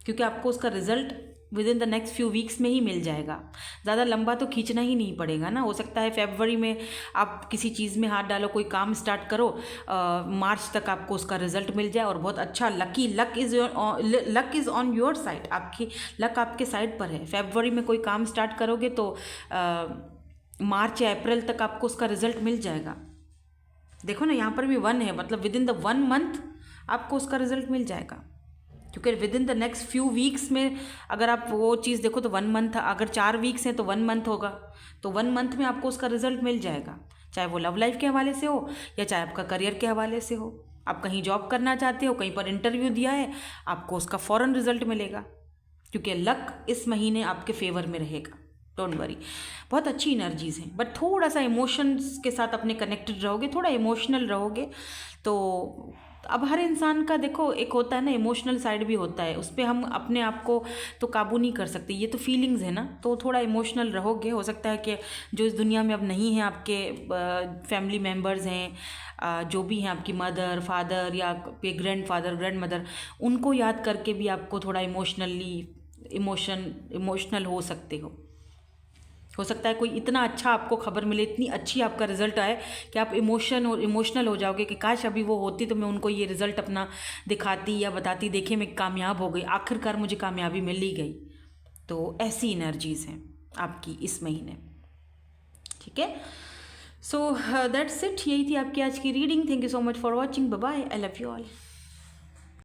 क्योंकि आपको उसका result with in the next few weeks में ही मिल जाएगा। ज़्यादा लंबा तो खींचना ही नहीं पड़ेगा ना। हो सकता है फरवरी में आप किसी चीज़ में हाथ डालो, कोई काम स्टार्ट करो, मार्च तक आपको उसका रिजल्ट मिल जाए और बहुत अच्छा luck is on your side. आपकी लक आपके साइड पर है। फरवरी में कोई काम स्टार्ट करोगे तो मार्च या अप्रैल तक आपको उसका रिजल्ट मिल जाएगा। देखो ना, यहाँ पर भी 1 है, मतलब विद इन द 1 मंथ आपको उसका रिजल्ट मिल जाएगा, क्योंकि with in the next few weeks में अगर आप वो चीज़ देखो तो 1 मंथ, अगर 4 वीक्स हैं तो 1 मंथ होगा, तो 1 मंथ में आपको उसका रिजल्ट मिल जाएगा। चाहे वो लव लाइफ के हवाले से हो या चाहे आपका करियर के हवाले से हो। आप कहीं जॉब करना चाहते हो, कहीं पर इंटरव्यू दिया है, आपको उसका फ़ौरन रिजल्ट मिलेगा, क्योंकि लक इस महीने आपके फेवर में रहेगा। डोंट वरी, बहुत अच्छी एनर्जीज़ हैं, बट थोड़ा सा इमोशंस के साथ अपने कनेक्टेड रहोगे, थोड़ा इमोशनल रहोगे। तो अब हर इंसान का देखो एक होता है ना, इमोशनल साइड भी होता है, उस पर हम अपने आप को तो काबू नहीं कर सकते। ये तो फीलिंग्स है ना, तो थोड़ा इमोशनल रहोगे। हो सकता है कि जो इस दुनिया में अब नहीं है, आपके फैमिली मेम्बर्स हैं, जो भी हैं, आपकी मदर फादर या ग्रैंड फादर ग्रैंड मदर, उनको याद करके भी आपको थोड़ा इमोशनल हो सकते हो सकता है कोई इतना अच्छा आपको खबर मिले, इतनी अच्छी आपका रिजल्ट आए कि आप इमोशनल हो जाओगे कि काश अभी वो होती तो मैं उनको ये रिजल्ट अपना दिखाती या बताती, देखिए मैं कामयाब हो गई, आखिरकार मुझे कामयाबी मिल ही गई। तो ऐसी एनर्जीज़ हैं आपकी इस महीने, ठीक है। सो दैट्स इट, यही थी आपकी आज की reading. Thank you so much for watching. Bye bye, I love you all.